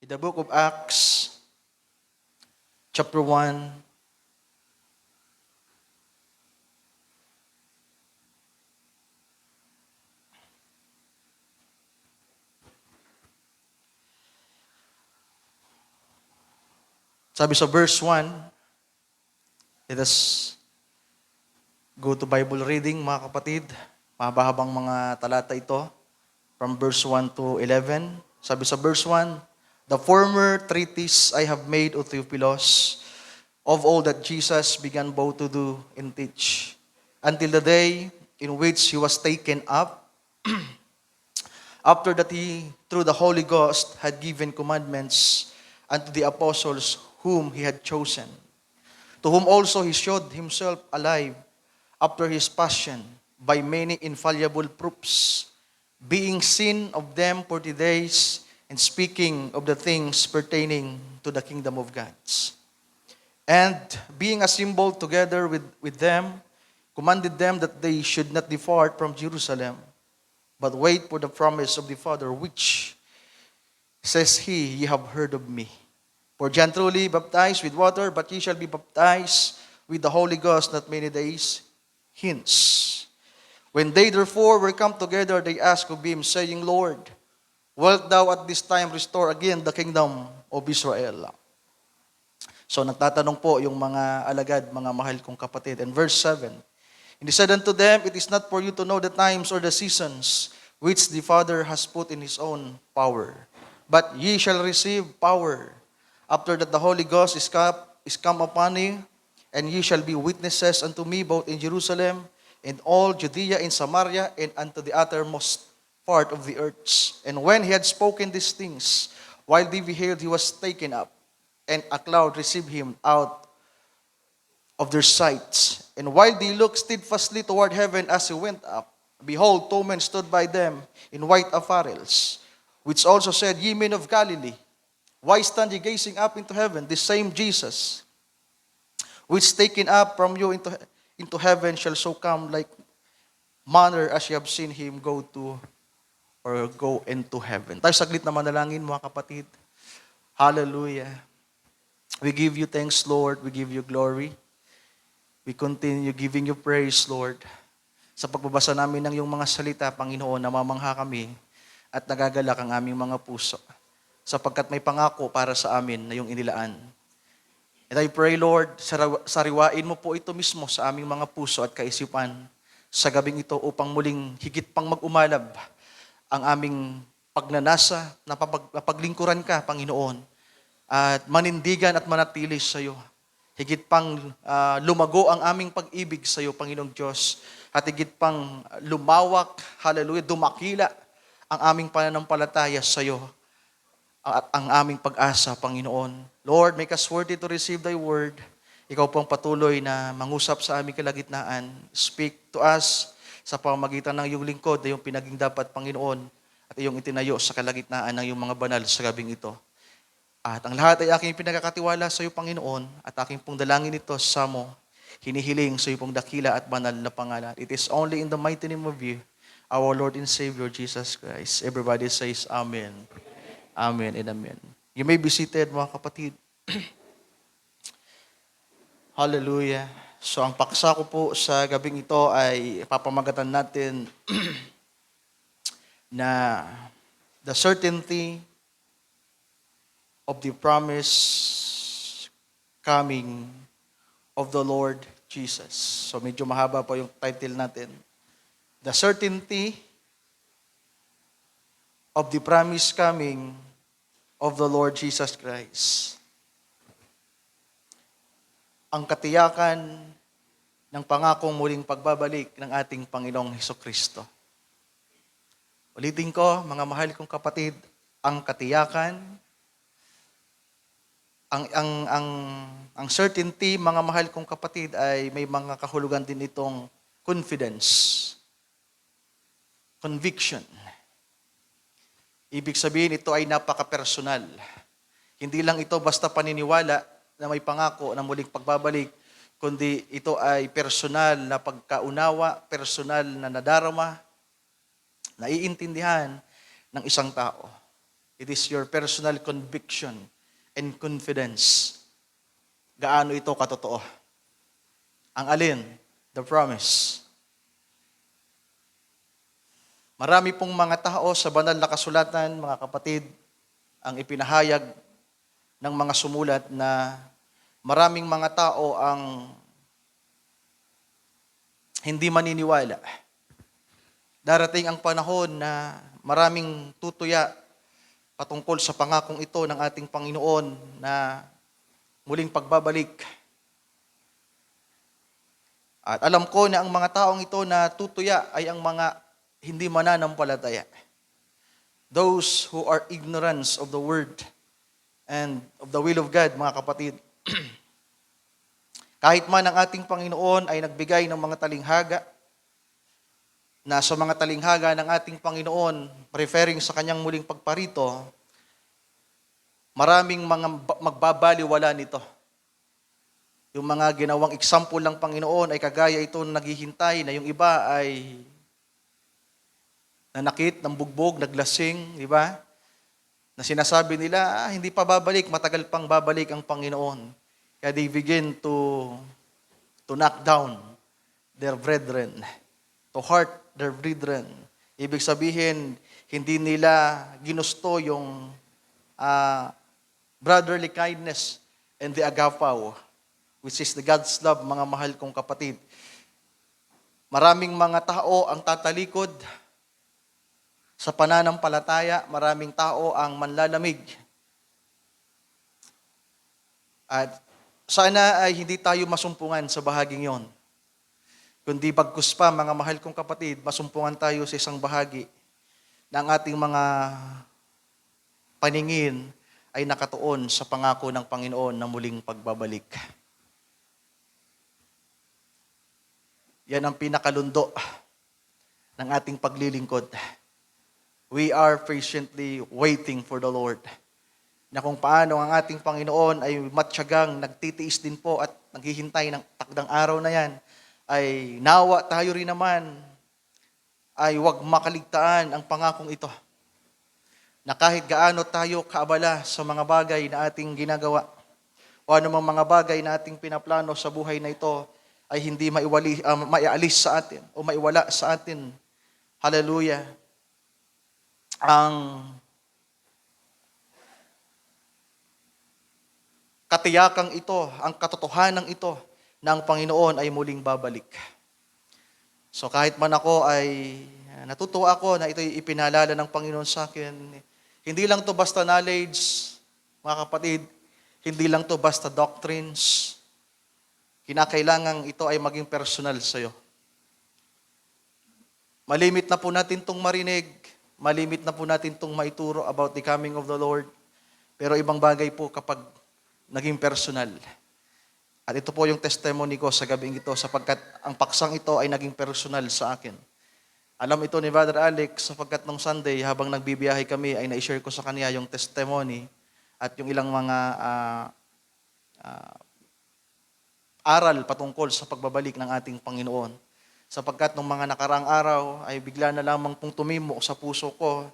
the book of Acts, chapter 1. Sabi sa verse 1, let us go to Bible reading, mga kapatid. Mahabahabang mga talata ito, from verse 1 to 11. Sabi sa verse 1, the former treatise I have made, O Theophilus, of all that Jesus began both to do and teach, until the day in which he was taken up, after that he, through the Holy Ghost, had given commandments unto the apostles whom he had chosen, to whom also he showed himself alive after his passion by many infallible proofs, being seen of them 40 days, and speaking of the things pertaining to the kingdom of God. And being assembled together with them, commanded them that they should not depart from Jerusalem, but wait for the promise of the Father, which, says he, ye have heard of me. For John truly baptized with water, but ye shall be baptized with the Holy Ghost not many days hence. When they therefore were come together, they asked of him, saying, Lord, wilt thou at this time restore again the kingdom of Israel? So nagtatanong po yung mga alagad, mga mahal kong kapatid. And verse 7, and he said unto them, it is not for you to know the times or the seasons which the Father has put in his own power, but ye shall receive power after that the Holy Ghost is come upon you, and ye shall be witnesses unto me both in Jerusalem and all Judea and Samaria and unto the uttermost part of the earth. And when he had spoken these things, while they beheld, he was taken up, and a cloud received him out of their sight. And while they looked steadfastly toward heaven as he went up, behold, two men stood by them in white apparels, which also said, Ye men of Galilee, why stand ye gazing up into heaven? This same Jesus, which taken up from you into heaven, shall so come like manner as ye have seen him go into heaven. Tayo saglit na manalangin, mga kapatid. Hallelujah. We give you thanks, Lord. We give you glory. We continue giving you praise, Lord. Sa pagbabasa namin ng iyong mga salita, Panginoon, namamangha kami at nagagalak ang aming mga puso, sapagkat may pangako para sa amin na iyong inilaan. And I pray, Lord, sariwain mo po ito mismo sa aming mga puso at kaisipan sa gabing ito upang muling higit pang mag-umalab ang aming pagnanasa na paglingkuran ka, Panginoon, at manindigan at manatili sa iyo. Higit pang lumago ang aming pag-ibig sa iyo, Panginoong Diyos, at higit pang lumawak, hallelujah, dumakila ang aming pananampalataya sa iyo at ang aming pag-asa, Panginoon. Lord, make us worthy to receive thy word. Ikaw pong patuloy na mangusap sa aming kalagitnaan. Speak to us sa pamamagitan ng iyong lingkod na iyong pinaging dapat, Panginoon, at iyong itinayo sa kalagitnaan ng iyong mga banal sa gabing ito. At ang lahat ay aking pinagkakatiwala sa iyo, Panginoon, at aking pong dalangin ito sa mo, hinihiling sa iyo pong dakila at banal na pangalan. It is only in the mighty name of you, our Lord and Savior, Jesus Christ. Everybody says Amen. Amen and amen. You may be seated, mga kapatid. Hallelujah. So ang paksa ko po sa gabing ito ay papamagatan natin na the certainty of the promise coming of the Lord Jesus. So medyo mahaba po yung title natin. The certainty of the promise coming of the Lord Jesus Christ. Ang katiyakan ng pangakong muling pagbabalik ng ating Panginoong Hesukristo. Ulitin ko, mga mahal kong kapatid, ang katiyakan, ang certainty, mga mahal kong kapatid, ay may mga kahulugan din itong confidence, conviction. Ibig sabihin, ito ay napaka-personal. Hindi lang ito basta paniniwala na may pangako na muling pagbabalik, kundi ito ay personal na pagkaunawa, personal na nadarama, naiintindihan ng isang tao. It is your personal conviction and confidence. Gaano ito katotoo? Ang alin? The promise. Marami pong mga tao sa banal na kasulatan, mga kapatid, ang ipinahayag ng mga sumulat na maraming mga tao ang hindi maniniwala. Darating ang panahon na maraming tutuya patungkol sa pangakong ito ng ating Panginoon na muling pagbabalik. At alam ko na ang mga taong ito na tutuya ay ang mga hindi mananampalataya. Those who are ignorant of the word and of the will of God, mga kapatid. Kahit man ang ating Panginoon ay nagbigay ng mga talinghaga, na sa mga talinghaga ng ating Panginoon, referring sa kanyang muling pagparito, maraming mga magbabaliwala nito. Yung mga ginawang example ng Panginoon ay kagaya ito na naghihintay na yung iba ay nanakit, ng bugbog, naglasing, di ba? Na sinasabi nila, hindi pa babalik, matagal pang babalik ang Panginoon. Kaya they begin to knock down their brethren, to hurt their brethren. Ibig sabihin, hindi nila ginusto yung brotherly kindness and the agapaw, which is the God's love, mga mahal kong kapatid. Maraming mga tao ang tatalikod sa pananampalataya, maraming tao ang manlalamig. At sana ay hindi tayo masumpungan sa bahaging yon. Kundi bagkus pa, mga mahal kong kapatid, masumpungan tayo sa isang bahagi na ang ating mga paningin ay nakatuon sa pangako ng Panginoon na muling pagbabalik. Yan ang pinakalundo ng ating paglilingkod. We are patiently waiting for the Lord. Na kung paano ang ating Panginoon ay matyagang nagtitiis din po at naghihintay ng takdang araw na yan, ay nawa tayo rin naman ay huwag makaligtaan ang pangakong ito. Na kahit gaano tayo kaabala sa mga bagay na ating ginagawa, o anumang mga bagay na ating pinaplano sa buhay na ito, ay hindi maialis sa atin o maiwala sa atin. Hallelujah. Ang katiyakang ito, ang katotohanan ito, na ang Panginoon ay muling babalik. So kahit man ako ay natutuwa ako na ito'y ipinalala ng Panginoon sa akin, hindi lang to basta knowledge, mga kapatid, hindi lang to basta doctrines. Kinakailangan ito ay maging personal sa'yo. Malimit na po natin itong marinig, malimit na po natin itong maituro about the coming of the Lord, pero ibang bagay po kapag naging personal. At ito po yung testimony ko sa gabing ito sapagkat ang paksang ito ay naging personal sa akin. Alam ito ni Brother Alex sapagkat nung Sunday habang nagbibiyahe kami ay na-share ko sa kanya yung testimony at yung ilang mga aral patungkol sa pagbabalik ng ating Panginoon. Sapagkat nung mga nakaraang araw ay bigla na lamang pong tumimo sa puso ko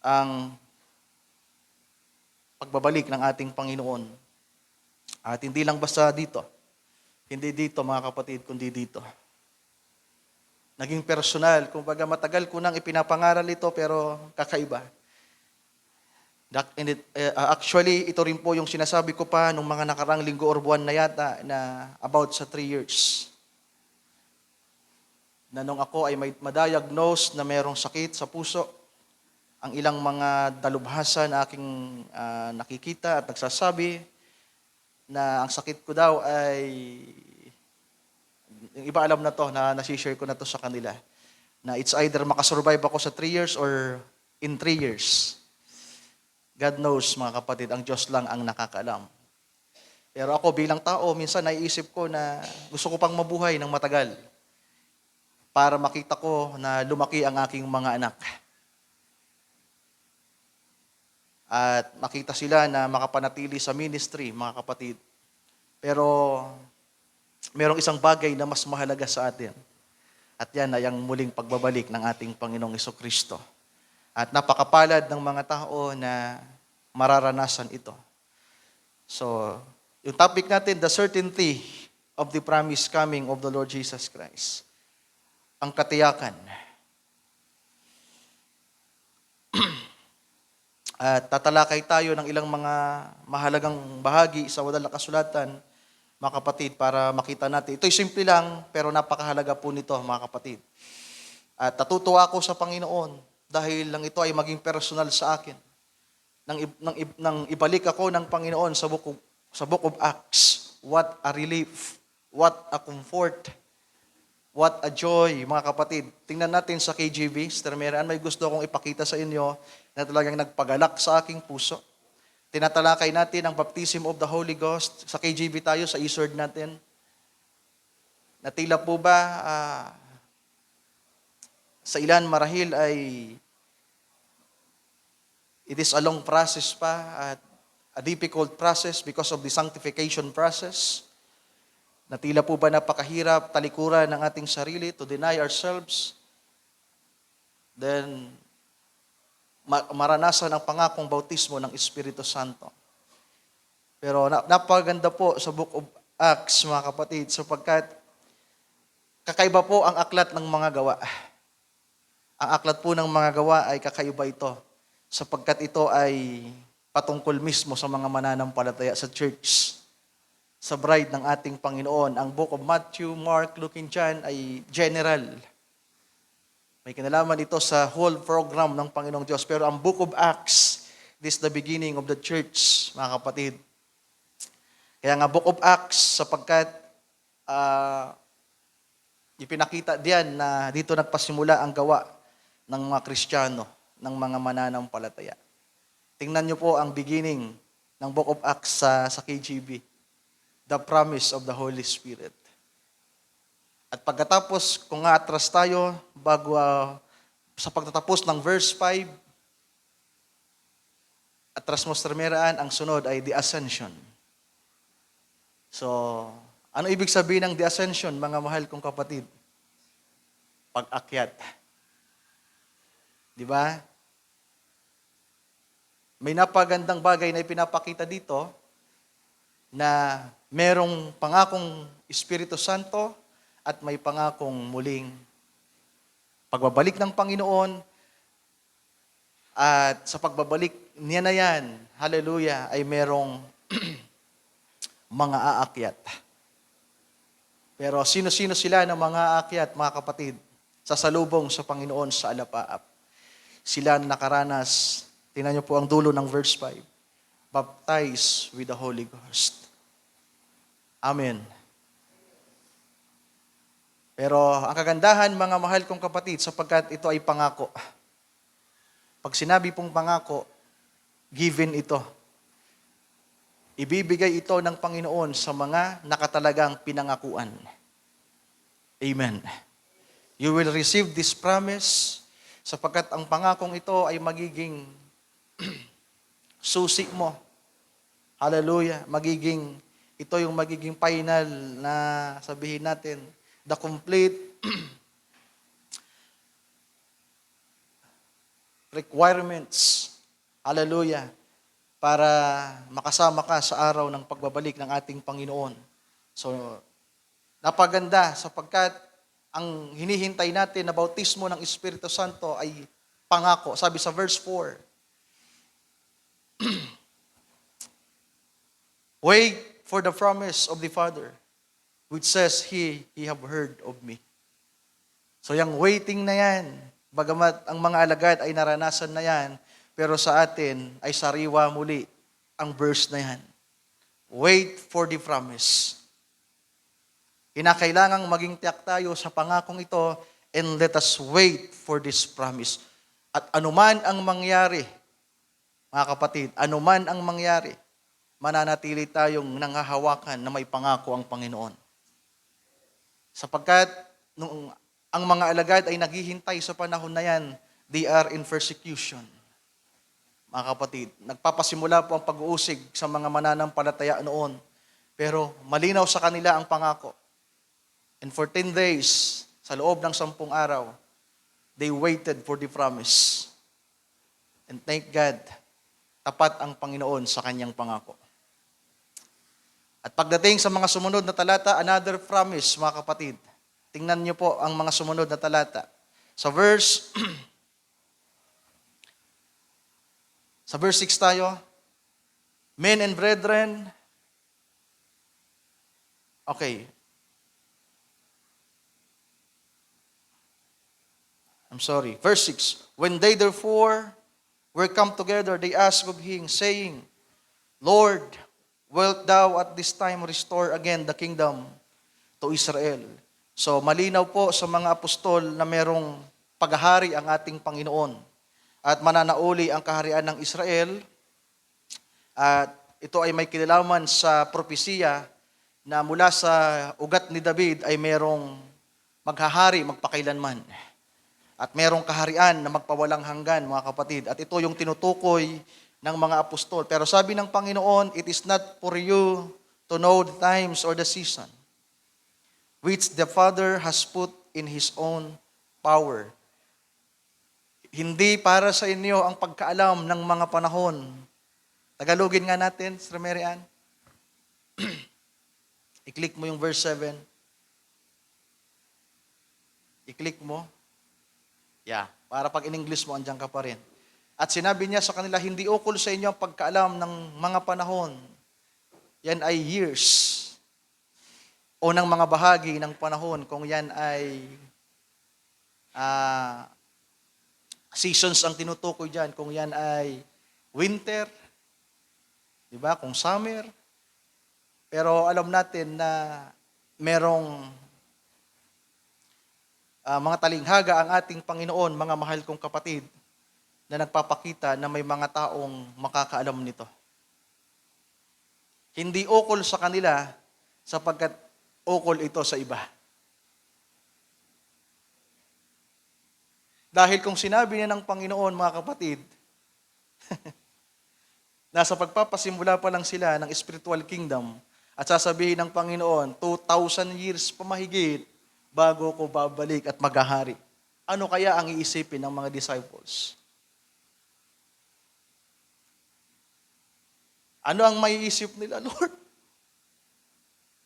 ang pagbabalik ng ating Panginoon. At hindi lang basta dito. Hindi dito mga kapatid, kundi dito. Naging personal. Kumbaga matagal ko nang ipinapangaral ito pero kakaiba. Actually, ito rin po yung sinasabi ko pa nung mga nakarang linggo or buwan na yata na about sa 3 years. Na nung ako ay may madiagnose na mayroong sakit sa puso, ang ilang mga dalubhasa na aking nakikita at nagsasabi na ang sakit ko daw ay, yung iba alam na to, na nasishare ko na to sa kanila, na it's either makasurvive ako sa 3 years or in 3 years. God knows, mga kapatid, ang Diyos lang ang nakakaalam. Pero ako bilang tao, minsan naiisip ko na gusto ko pang mabuhay ng matagal para makita ko na lumaki ang aking mga anak. At makita sila na makapanatili sa ministry, mga kapatid. Pero merong isang bagay na mas mahalaga sa atin. At yan ay ang muling pagbabalik ng ating Panginoong Jesucristo. At napakapalad ng mga tao na mararanasan ito. So, yung topic natin, the certainty of the promise coming of the Lord Jesus Christ. Ang katiyakan. At tatalakay tayo ng ilang mga mahalagang bahagi sa banal na kasulatan, mga kapatid, para makita natin. Ito'y simple lang, pero napakahalaga po nito, mga kapatid. At natutuwa ako sa Panginoon dahil lang ito ay maging personal sa akin. Nang ibalik ako ng Panginoon sa book of Acts, what a relief, what a comfort, what a joy, mga kapatid. Tingnan natin sa KJV. Sister Marian, may gusto akong ipakita sa inyo na talagang nagpagalak sa aking puso. Tinatalakay natin ang baptism of the Holy Ghost. Sa KJV tayo, sa e-sword natin. Natila po ba sa ilan marahil ay it is a long process pa at a difficult process because of the sanctification process. Natila po ba napakahirap talikuran ng ating sarili to deny ourselves? Then, maranasan ang pangakong bautismo ng Espiritu Santo. Pero napaganda po sa Book of Acts, mga kapatid, sapagkat kakaiba po ang aklat ng mga gawa. Ang aklat po ng mga gawa ay kakaiba ito, sapagkat ito ay patungkol mismo sa mga mananampalataya sa church, sa bride ng ating Panginoon. Ang Book of Matthew, Mark, Luke, and John ay general. May kinalaman ito sa whole program ng Panginoong Diyos. Pero ang Book of Acts, this is the beginning of the church, mga kapatid. Kaya nga Book of Acts, sapagkat ipinakita diyan na dito nagpasimula ang gawa ng mga Kristiyano, ng mga mananampalataya. Tingnan niyo po ang beginning ng Book of Acts sa KJV. The promise of the Holy Spirit. At pagkatapos, kung atras tayo, bago sa pagtatapos ng verse 5, atras mo, Sister Meraan, ang sunod ay the ascension. So, ano ibig sabihin ng the ascension, mga mahal kong kapatid? Pag-akyat. Di ba? May napagandang bagay na ipinapakita dito na merong pangakong Espiritu Santo at may pangakong muling pagbabalik ng Panginoon. At sa pagbabalik niya na yan, hallelujah, ay merong mga aakyat. Pero sino-sino sila ng mga aakyat, mga kapatid, sasalubong sa Panginoon sa alapaap? Sila nakaranas, tingnan niyo po ang dulo ng verse 5, baptized with the Holy Ghost. Amen. Pero ang kagandahan, mga mahal kong kapatid, sapagkat ito ay pangako. Pag sinabi pong pangako, given ito. Ibibigay ito ng Panginoon sa mga nakatalagang pinangakuan. Amen. You will receive this promise sapagkat ang pangakong ito ay magiging susi mo. Hallelujah. Ito yung magiging final na sabihin natin, the complete requirements, hallelujah, para makasama ka sa araw ng pagbabalik ng ating Panginoon. So, napaganda sapagkat ang hinihintay natin na bautismo ng Espiritu Santo ay pangako. Sabi sa verse 4, wait for the promise of the Father, which says, He have heard of me. So yung waiting na yan, bagamat ang mga alagad ay naranasan na yan, pero sa atin ay sariwa muli ang verse na yan. Wait for the promise. Kinakailangang maging tiyak tayo sa pangakong ito and let us wait for this promise. At anuman ang mangyari, mga kapatid, anuman ang mangyari, mananatili tayong nangahawakan na may pangako ang Panginoon. Sapagkat nung ang mga alagad ay naghihintay sa panahon na yan, they are in persecution. Mga kapatid, nagpapasimula po ang pag-uusig sa mga mananampalataya noon, pero malinaw sa kanila ang pangako. And for 10 days, sa loob ng 10 araw, they waited for the promise. And thank God, tapat ang Panginoon sa kanyang pangako. At pagdating sa mga sumunod na talata, another promise, mga kapatid. Tingnan niyo po ang mga sumunod na talata. Sa verse 6 tayo. Men and brethren, okay. I'm sorry. Verse 6. When they therefore were come together, they asked of him, saying, Lord, wilt thou at this time restore again the kingdom to Israel? So malinaw po sa mga apostol na merong paghahari ang ating Panginoon at mananauli ang kaharian ng Israel. At ito ay may kinalaman sa propesiya na mula sa ugat ni David ay merong maghahari magpakailanman. At merong kaharian na magpawalang hanggan, mga kapatid. At ito yung tinutukoy ng mga apostol. Pero sabi ng Panginoon, it is not for you to know the times or the season, which the Father has put in His own power. Hindi para sa inyo ang pagkaalam ng mga panahon. Tagalogin nga natin, Sir Mary Ann. I-click mo yung verse 7. I-click mo. Yeah, para pag in-English mo, andyan ka pa rin. At sinabi niya sa kanila, hindi ukol sa inyo ang pagkaalam ng mga panahon. Yan ay years. O ng mga bahagi ng panahon, kung yan ay seasons ang tinutukoy dyan, kung yan ay winter, di ba? Kung summer. Pero alam natin na merong mga talinghaga ang ating Panginoon, mga mahal kong kapatid, na nagpapakita na may mga taong makakaalam nito. Hindi ukol sa kanila sapagkat ukol ito sa iba. Dahil kung sinabi niya ng Panginoon, mga kapatid, nasa pagpapasimula pa lang sila ng spiritual kingdom at sasabihin ng Panginoon, 2,000 years pa mahigit bago ko babalik at maghahari. Ano kaya ang iisipin ng mga disciples? Ano ang maiisip nila, Lord?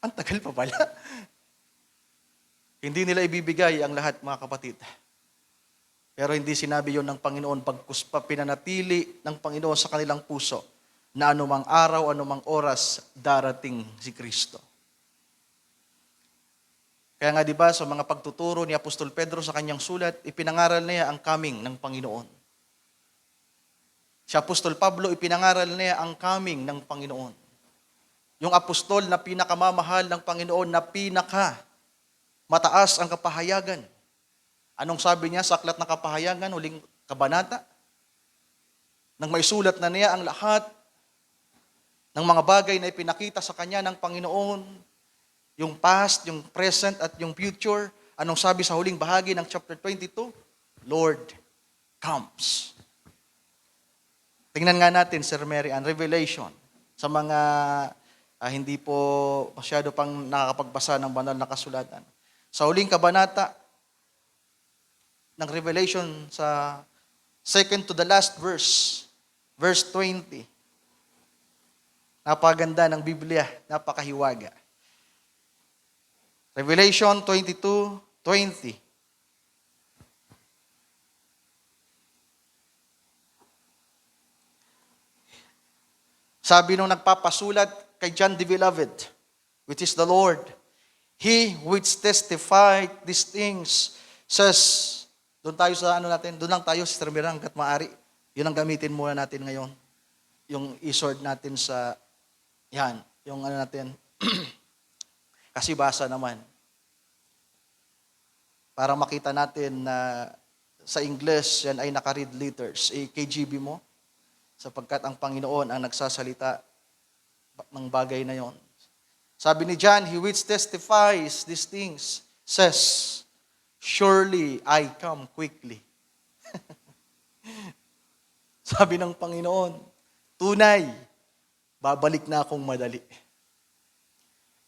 Ang tagal pa pala. Hindi nila ibibigay ang lahat, mga kapatid. Pero hindi sinabi yon ng Panginoon pagkus pa pinanatili ng Panginoon sa kanilang puso na anumang araw, anumang oras, darating si Kristo. Kaya nga di ba sa mga pagtuturo ni Apostol Pedro sa kanyang sulat, ipinangaral niya ang coming ng Panginoon. Si Apostol Pablo, ipinangaral niya ang coming ng Panginoon. Yung apostol na pinakamamahal ng Panginoon na mataas ang kapahayagan. Anong sabi niya sa aklat ng kapahayagan, huling kabanata? Nang may sulat na niya ang lahat ng mga bagay na ipinakita sa kanya ng Panginoon, yung past, yung present, at yung future. Anong sabi sa huling bahagi ng chapter 22? Lord comes. Tingnan nga natin, Sir Mary Ann, Revelation. Sa mga hindi po masyado pang nakakapagbasa ng banal na kasulatan. Sa huling kabanata ng Revelation, sa second to the last verse, verse 20. Napaganda ng Biblia, napakahiwaga. Revelation 22:20. Sabi nung nagpapasulat kay John the Beloved, which is the Lord, He which testified these things says, doon tayo sa doon lang tayo, Sister Mirang, hanggat maaari. Yun ang gamitin muna natin ngayon. Yung e-sword natin sa, yan, yung natin, kasi basa naman. Para makita natin na sa English, yan ay naka-read letters. KJV mo, sapagkat ang Panginoon ang nagsasalita ng bagay na yon. Sabi ni John, He which testifies these things says, surely I come quickly. Sabi ng Panginoon, tunay, babalik na akong madali.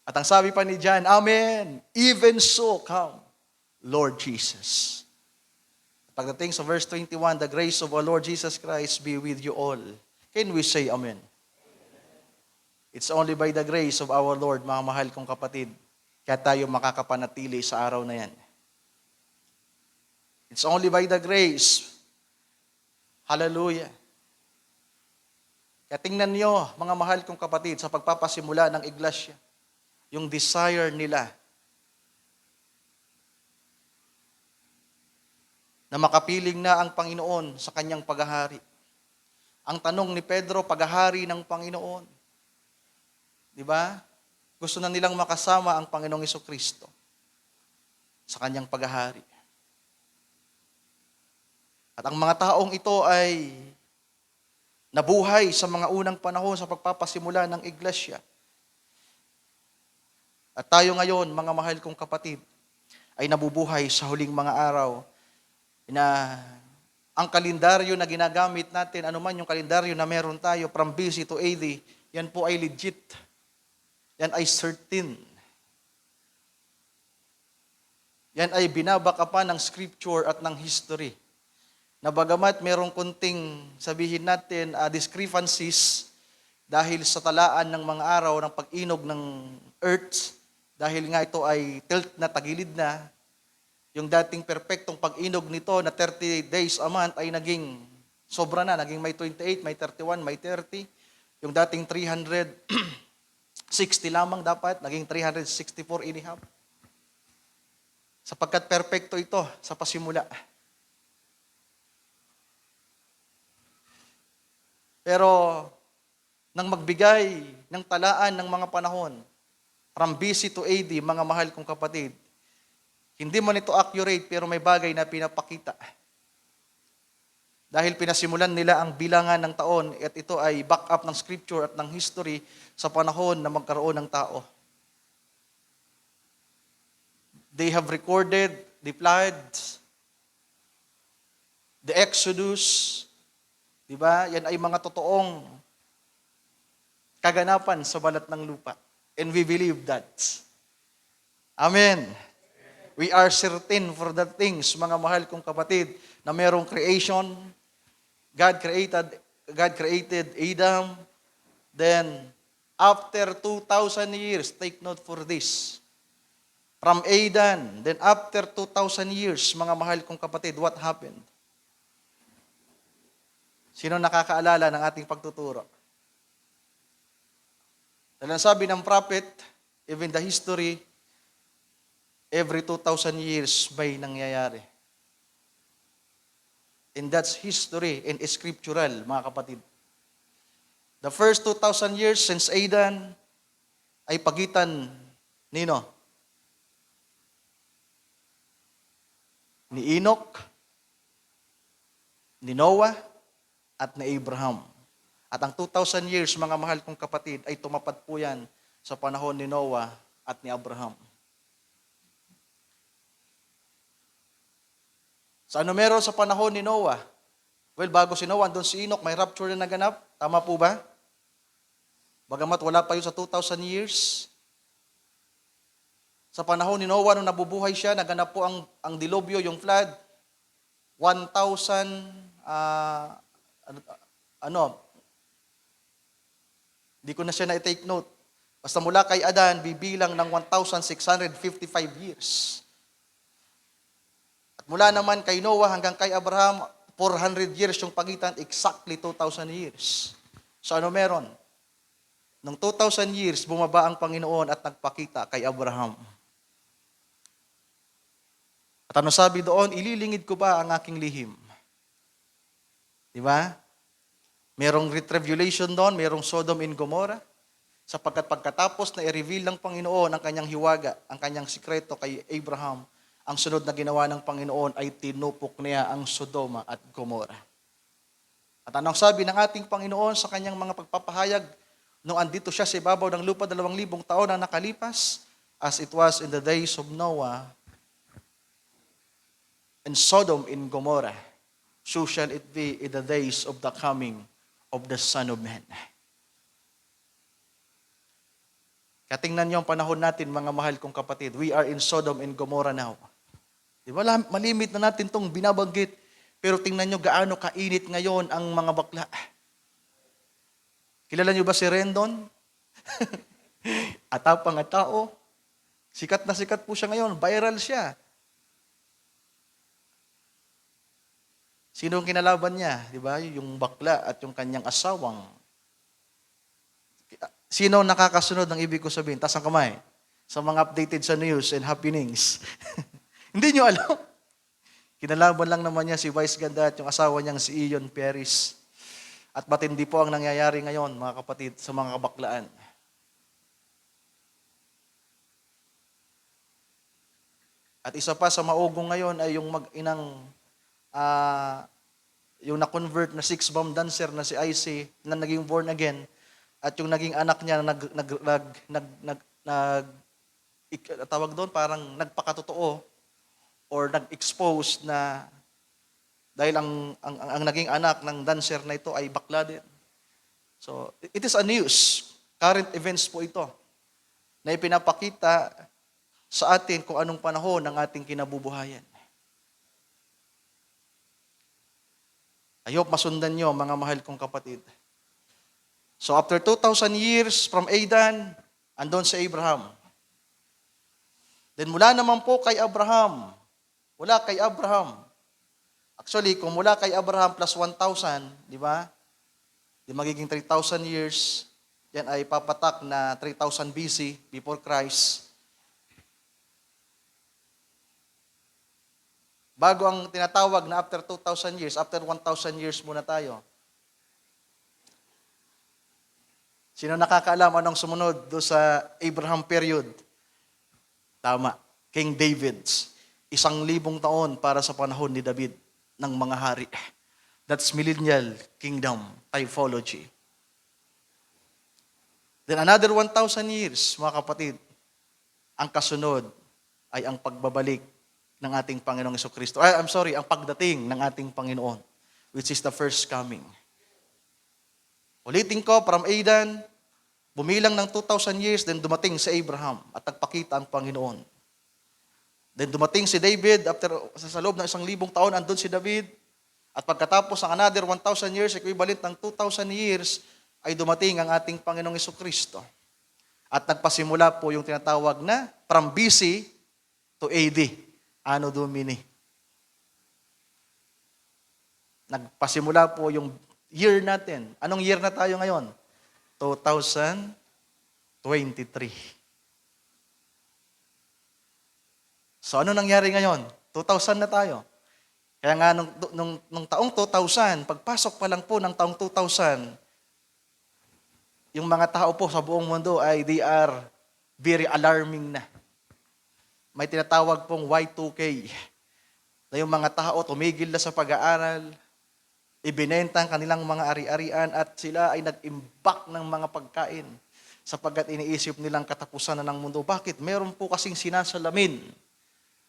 At ang sabi pa ni John, Amen, even so come, Lord Jesus. At Pagdating sa verse 21, the grace of our Lord Jesus Christ be with you all. Can we say amen? It's only by the grace of our Lord, mga mahal kong kapatid, kaya tayo makakapanatili sa araw na yan. It's only by the grace. Hallelujah. Kaya tingnan niyo, mga mahal kong kapatid, sa pagpapasimula ng iglesia, yung desire nila na makapiling na ang Panginoon sa kanyang paghahari. Ang tanong ni Pedro, paghahari ng Panginoon. Di ba? Gusto na nilang makasama ang Panginoong Jesucristo sa kanyang paghahari. At ang mga taong ito ay nabuhay sa mga unang panahon sa pagpapasimula ng iglesia. At tayo ngayon, mga mahal kong kapatid, ay nabubuhay sa huling mga araw na ang kalendaryo na ginagamit natin, anuman yung kalendaryo na meron tayo from BC to AD, yan po ay legit. Yan ay certain. Yan ay binabakapan ng scripture at ng history. Na bagamat merong kunting sabihin natin discrepancies dahil sa talaan ng mga araw ng pag-inog ng earth, dahil nga ito ay tilt na tagilid na, yung dating perpektong pag-inog nito na 30 days a month ay naging sobra na, naging may 28, may 31, may 30. Yung dating 360 lamang dapat, naging 364 inihap. Sapagkat perpekto ito sa pasimula. Pero nang magbigay ng talaan ng mga panahon, from BC to AD, mga mahal kong kapatid, hindi man ito accurate, pero may bagay na pinapakita. Dahil pinasimulan nila ang bilangan ng taon, at ito ay back up ng scripture at ng history sa panahon na magkaroon ng tao. They have recorded the floods, the Exodus, di ba? Yan ay mga totoong kaganapan sa balat ng lupa. And we believe that. Amen. We are certain for the things, mga mahal kong kapatid, na merong creation. God created Adam. Then, after 2,000 years, take note for this. From Adam, then after 2,000 years, mga mahal kong kapatid, what happened? Sino nakakaalala ng ating pagtuturo? Dahil ang sabi ng prophet, even the history, every 2,000 years may nangyayari. And that's history and scriptural, mga kapatid. The first 2,000 years since Adam ay pagitan nino? Ni Enoch, ni Noah, at ni Abraham. At ang 2,000 years, mga mahal kong kapatid, ay tumapad po yan sa panahon ni Noah at ni Abraham. Sa ano meron sa panahon ni Noah? Well, bago si Noah, doon si Enoch, may rapture na naganap. Tama po ba? Bagamat wala pa yun sa 2,000 years. Sa panahon ni Noah, nung nabubuhay siya, naganap po ang dilubyo, yung flood. 1,000, hindi ko na siya na-take note. Basta mula kay Adan, bibilang ng 1,655 years. At mula naman kay Noah hanggang kay Abraham, 400 years yung pagitan, exactly 2,000 years. So ano meron? Nung 2,000 years, bumaba ang Panginoon at nagpakita kay Abraham. At ano sabi doon? Ililingid ko ba ang aking lihim? Di ba? Merong retribulation doon, merong Sodom and Gomorrah. Sapagkat pagkatapos na i-reveal ng Panginoon ang kanyang hiwaga, ang kanyang sikreto kay Abraham, ang sunod na ginawa ng Panginoon ay tinupok niya ang Sodoma at Gomorrah. At anong sabi ng ating Panginoon sa kanyang mga pagpapahayag nung andito siya sa ibabaw ng lupa 2,000 taon na nakalipas, as it was in the days of Noah and Sodom and Gomorrah, so shall it be in the days of the coming of the Son of Man. Katingnan niyo ang panahon natin, mga mahal kong kapatid. We are in Sodom and Gomorrah now. Di ba, malimit na natin itong binabanggit. Pero tingnan nyo gaano kainit ngayon ang mga bakla. Kilala nyo ba si Rendon? Atapang at tao. Sikat na sikat po siya ngayon. Viral siya. Sino ang kinalaban niya? Di ba? Yung bakla at yung kanyang asawang. Sino ang nakakasunod ng ibig ko sabihin? Taas ang kamay. Sa mga updated sa news and happenings. Hindi nyo alam. Kinalaban lang naman niya si Vice Ganda at yung asawa niyang si Ion Perez. At matindi po ang nangyayari ngayon, mga kapatid, sa mga kabaklaan. At isa pa sa maugong ngayon ay yung mag-inang yung na-convert na six-bomb dancer na si Icy na naging born again at yung naging anak niya na tawag doon parang nagpakatotoo or nag-expose na dahil ang naging anak ng dancer na ito ay bakla din. So, it is a news. Current events po ito na ipinapakita sa atin kung anong panahon ng ating kinabubuhayan. I hope masundan nyo, mga mahal kong kapatid. So after 2,000 years from Adan, andon si Abraham. Then mula naman po kay Abraham, actually, kung mula kay Abraham plus 1,000, di ba? Di magiging 3,000 years, yan ay papatak na 3,000 BC, before Christ. Bago ang tinatawag na after 2,000 years, after 1,000 years muna tayo. Sino nakakaalam anong sumunod do sa Abraham period? Tama, King David's. 1,000 taon para sa panahon ni David ng mga hari. That's millennial kingdom typology. Then another 1,000 years, mga kapatid, ang kasunod ay ang pagbabalik ng ating Panginoong Jesucristo. Ang pagdating ng ating Panginoon, which is the first coming. Ulitin ko, from Adan, bumilang ng 2,000 years, then dumating si Abraham at nagpakita ang Panginoon. Then dumating si David, sa loob ng 1,000 taon, andun si David, at pagkatapos ng another 1,000 years, equivalent ng 2,000 years, ay dumating ang ating Panginoong Jesucristo. At nagpasimula po yung tinatawag na from BC to AD. Anno Domini. Nagpasimula po yung year natin. Anong year na tayo ngayon? 2023. So ano nangyari ngayon? 2000 na tayo. Kaya nga nung taong 2000, pagpasok pa lang po ng taong 2000, yung mga tao po sa buong mundo ay they are very alarming na. May tinatawag pong Y2K na yung mga tao tumigil na sa pag-aaral, ibinenta ang kanilang mga ari-arian at sila ay nag-imbak ng mga pagkain sapagkat iniisip nilang katapusan na ng mundo. Bakit? Meron po kasing sinasalamin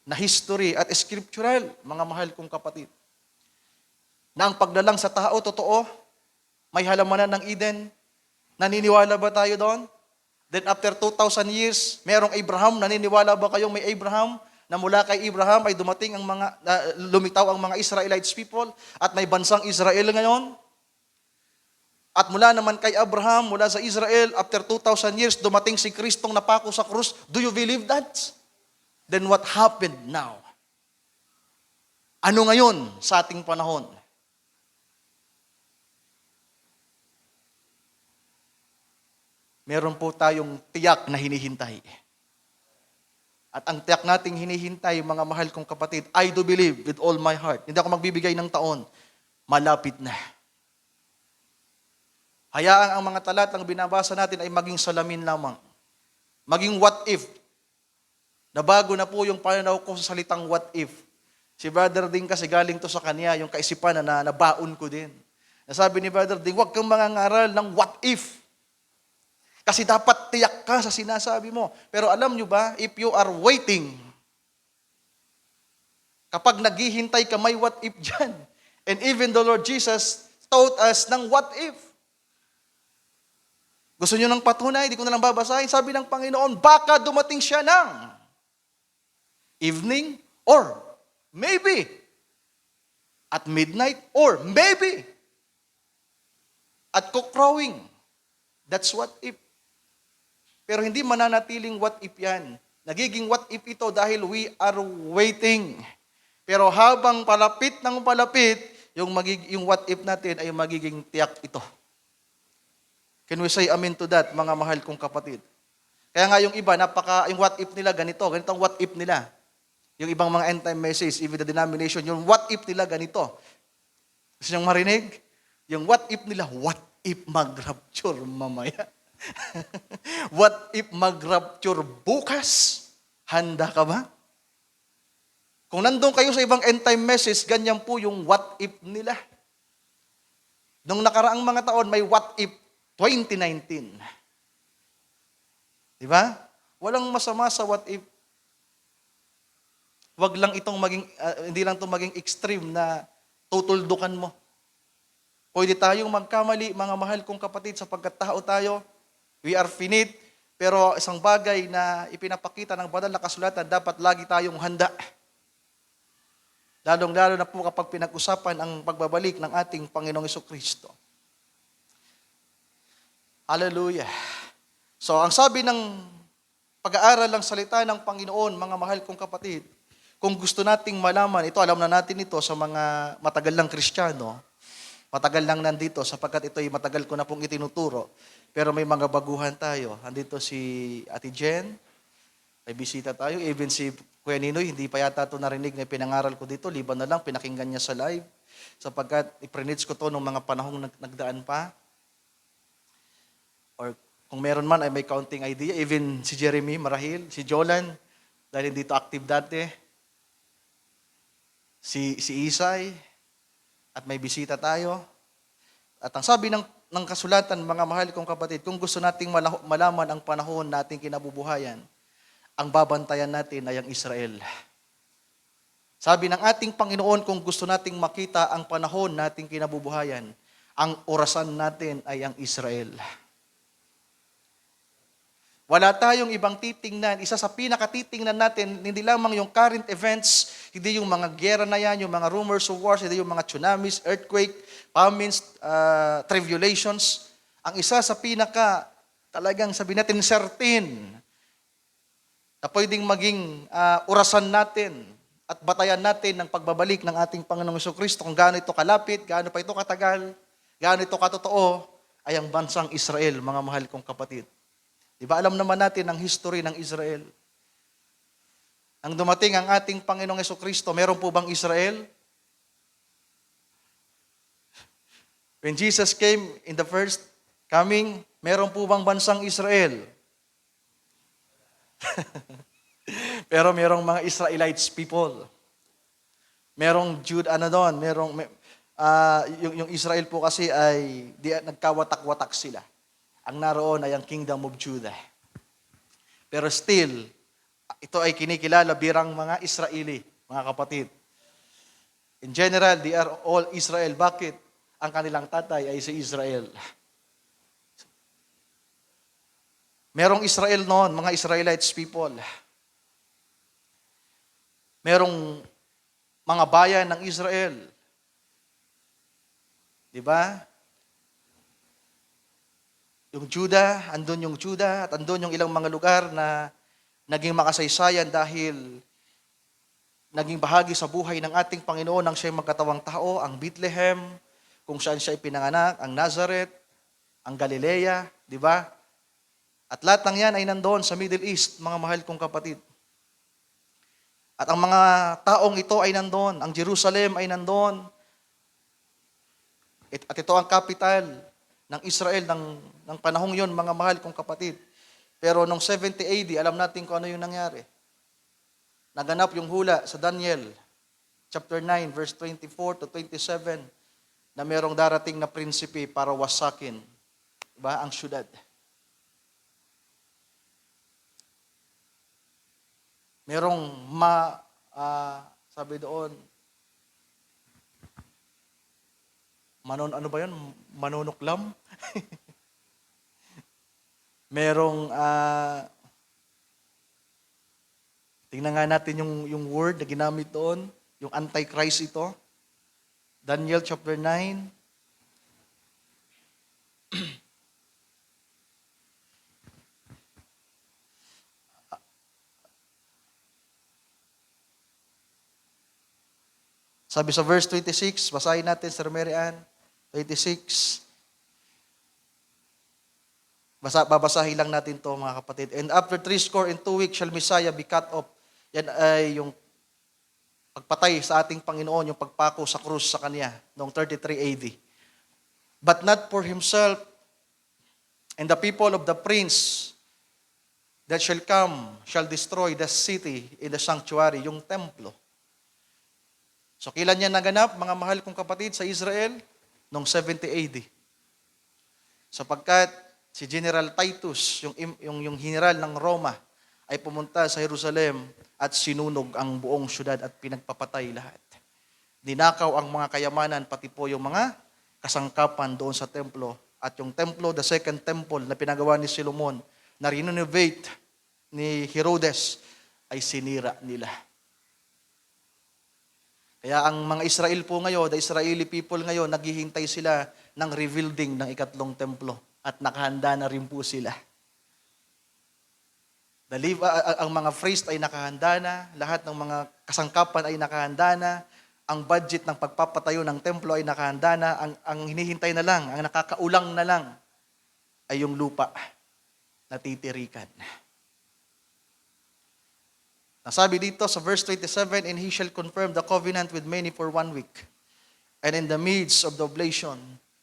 na history at scriptural, mga mahal kong kapatid, na ang paglalang sa tao, totoo, may halamanan ng Eden. Naniniwala ba tayo doon? Then after 2,000 years, merong Abraham. Naniniwala ba kayong may Abraham? Na mula kay Abraham ay dumating ang lumitaw ang mga Israelites people at may bansang Israel ngayon. At mula naman kay Abraham, mula sa Israel, after 2,000 years, dumating si Kristong napako sa krus. Do you believe that? Then what happened now? Ano ngayon sa ating panahon? Meron po tayong tiyak na hinihintay. At ang tiyak nating hinihintay, mga mahal kong kapatid, I do believe with all my heart. Hindi ako magbibigay ng taon. Malapit na. Hayaan ang mga talatang binabasa natin ay maging salamin lamang. Maging what if. Nabago na po yung pananaw ko sa salitang what if. Si Brother Ding kasi galing to sa kanya, yung kaisipan na nabaon ko din. Nasabi ni Brother Ding, huwag kang mangangaral ng what if. Kasi dapat tiyak ka sa sinasabi mo. Pero alam nyo ba, if you are waiting, kapag naghihintay ka, may what if dyan. And even the Lord Jesus taught us ng what if. Gusto nyo ng patunay? Di ko na lang babasahin. Sabi ng Panginoon, baka dumating siya ng evening or maybe at midnight, or maybe at cock crowing. That's what if. Pero hindi mananatiling what if yan. Nagiging what if ito dahil we are waiting. Pero habang palapit ng palapit, yung what if natin ay magiging tiyak ito. Can we say amen to that, mga mahal kong kapatid? Kaya nga yung iba, yung what if nila ganito ang what if nila. Yung ibang mga end time message, even the denomination, yung what if nila ganito. Gusto niyong marinig? Yung what if nila, what if mag-rapture mamaya? What if mag-rapture bukas? Handa ka ba? Kung nandun kayo sa ibang end time message, ganyan po yung what if nila. Nung nakaraang mga taon, may what if 2019. Di ba? Walang masama sa what if. Wag lang itong hindi lang itong maging extreme na tutuldukan mo. Pwede tayong magkamali, mga mahal kong kapatid, sapagkat tao tayo. We are finite, pero isang bagay na ipinapakita ng banal na kasulatan, dapat lagi tayong handa. Lalong-lalo na po kapag pinag-usapan ang pagbabalik ng ating Panginoong Jesucristo. Hallelujah. So, ang sabi ng pag-aaral ng salita ng Panginoon, mga mahal kong kapatid, kung gusto nating malaman, ito alam na natin ito sa mga matagal lang Kristiyano, matagal lang nandito sapagkat ito'y matagal ko na pong itinuturo, pero may mga baguhan tayo. Andito si Ate Jen, may bisita tayo, even si Kuya Ninoy, hindi pa yata ito narinig na pinangaral ko dito, liban na lang, pinakinggan niya sa live, sapagkat iprenits ko to nung mga panahong nagdaan pa. Or kung meron man ay may counting idea, even si Jeremy marahil, si Jolan, dahil hindi ito active dati, si Isay, at may bisita tayo. At ang sabi ng kasulatan, mga mahal kong kapatid, kung gusto nating malaman ang panahon nating kinabubuhayan, ang babantayan natin ay ang Israel. Sabi ng ating Panginoon, kung gusto nating makita ang panahon nating kinabubuhayan, ang orasan natin ay ang Israel. Wala tayong ibang titingnan. Isa sa pinakatitingnan natin, hindi lamang yung current events, hindi yung mga gera na yan, yung mga rumors of wars, hindi yung mga tsunamis, earthquake, famines, tribulations. Ang isa sa talagang sabi natin, certain, na pwedeng maging orasan natin at batayan natin ng pagbabalik ng ating Panginoong Jesucristo, kung gaano ito kalapit, gaano pa ito katagal, gaano ito katotoo, ay ang bansang Israel, mga mahal kong kapatid. Diba alam naman natin ang history ng Israel? Ang dumating ang ating Panginoong Jesucristo, meron po bang Israel? When Jesus came in the first coming, meron po bang bansang Israel? Pero merong mga Israelites people. Merong doon, yung Israel po kasi ay nagkawatak-watak sila. Ang naroon ay ang Kingdom of Judah. Pero still, ito ay kinikilala birang mga Israeli, mga kapatid. In general, they are all Israel. Bakit? Ang kanilang tatay ay si Israel. Merong Israel noon, mga Israelites people. Merong mga bayan ng Israel. Di ba? Yung Judah, andun yung Judah, at andun yung ilang mga lugar na naging makasaysayan dahil naging bahagi sa buhay ng ating Panginoon nang siya'y magkatawang tao, ang Bethlehem, kung saan siya ipinanganak, ang Nazareth, ang Galilea, di ba? At lahat ng yan ay nandoon sa Middle East, mga mahal kong kapatid. At ang mga taong ito ay nandoon, ang Jerusalem ay nandoon. At ito ang capital ng Israel ng panahong yon, mga mahal kong kapatid. Pero noong 70 AD, alam natin kung ano yung nangyari. Naganap yung hula sa Daniel, chapter 9, verse 24 to 27, na merong darating na prinsipe para wasakin, diba, ang syudad. Merong sabi doon, ano ba yun? Manunuklam? Merong, tingnan nga natin yung word na ginamit doon, yung antichrist ito. Daniel chapter 9. Sabi sa verse 26, basahin natin, Sir Mary Ann. 26. Babasahin lang natin to, mga kapatid. And after 62 weeks shall Messiah be cut off. Yan ay yung pagpatay sa ating Panginoon, yung pagpako sa krus sa Kanya, noong 33 AD. But not for himself and the people of the prince that shall come shall destroy the city in the sanctuary, yung templo. So kailan yan naganap, mga mahal kong kapatid, sa Israel? Noong 70 AD. Sapagkat si General Titus, yung general ng Roma, ay pumunta sa Jerusalem at sinunog ang buong syudad at pinagpapatay lahat. Dinakaw ang mga kayamanan, pati po yung mga kasangkapan doon sa templo. At yung templo, the second temple na pinagawa ni Solomon, na renovate ni Herodes, ay sinira nila. Kaya ang mga Israel po ngayon, the Israeli people ngayon, naghihintay sila ng rebuilding ng ikatlong templo. At nakahanda na rin po sila. Ang mga priest ay nakahanda na, lahat ng mga kasangkapan ay nakahanda na, ang budget ng pagpapatayo ng templo ay nakahanda na, ang hinihintay na lang, ang nakakaulang na lang, ay yung lupa na titirikan. Nasabi dito sa verse 27, and he shall confirm the covenant with many for 1 week. And in the midst of the oblation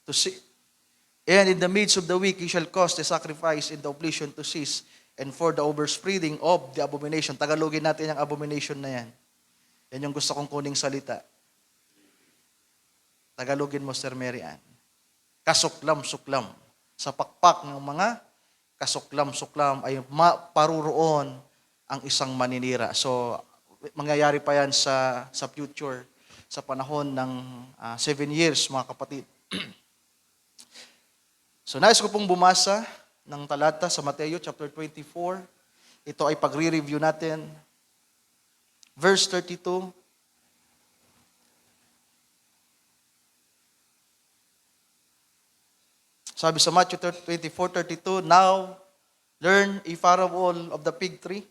to see, and in the midst of the week he shall cause the sacrifice in the oblation to cease, and for the overspreading of the abomination. Tagalogin natin yung abomination na yan. Yan yung gusto kong kuning salita. Tagalogin mo, Sir Mary Ann. Kasuklam-suklam. Sa pakpak ng mga kasuklam-suklam ay paruroon ang isang maninira. So, mangyayari pa yan sa future, sa panahon ng 7 years, mga kapatid. So, nais ko pong bumasa ng talata sa Mateo chapter 24. Ito ay pagre-review natin. Verse 32. Sabi sa Matthew 24:32, now learn a parable of the fig tree.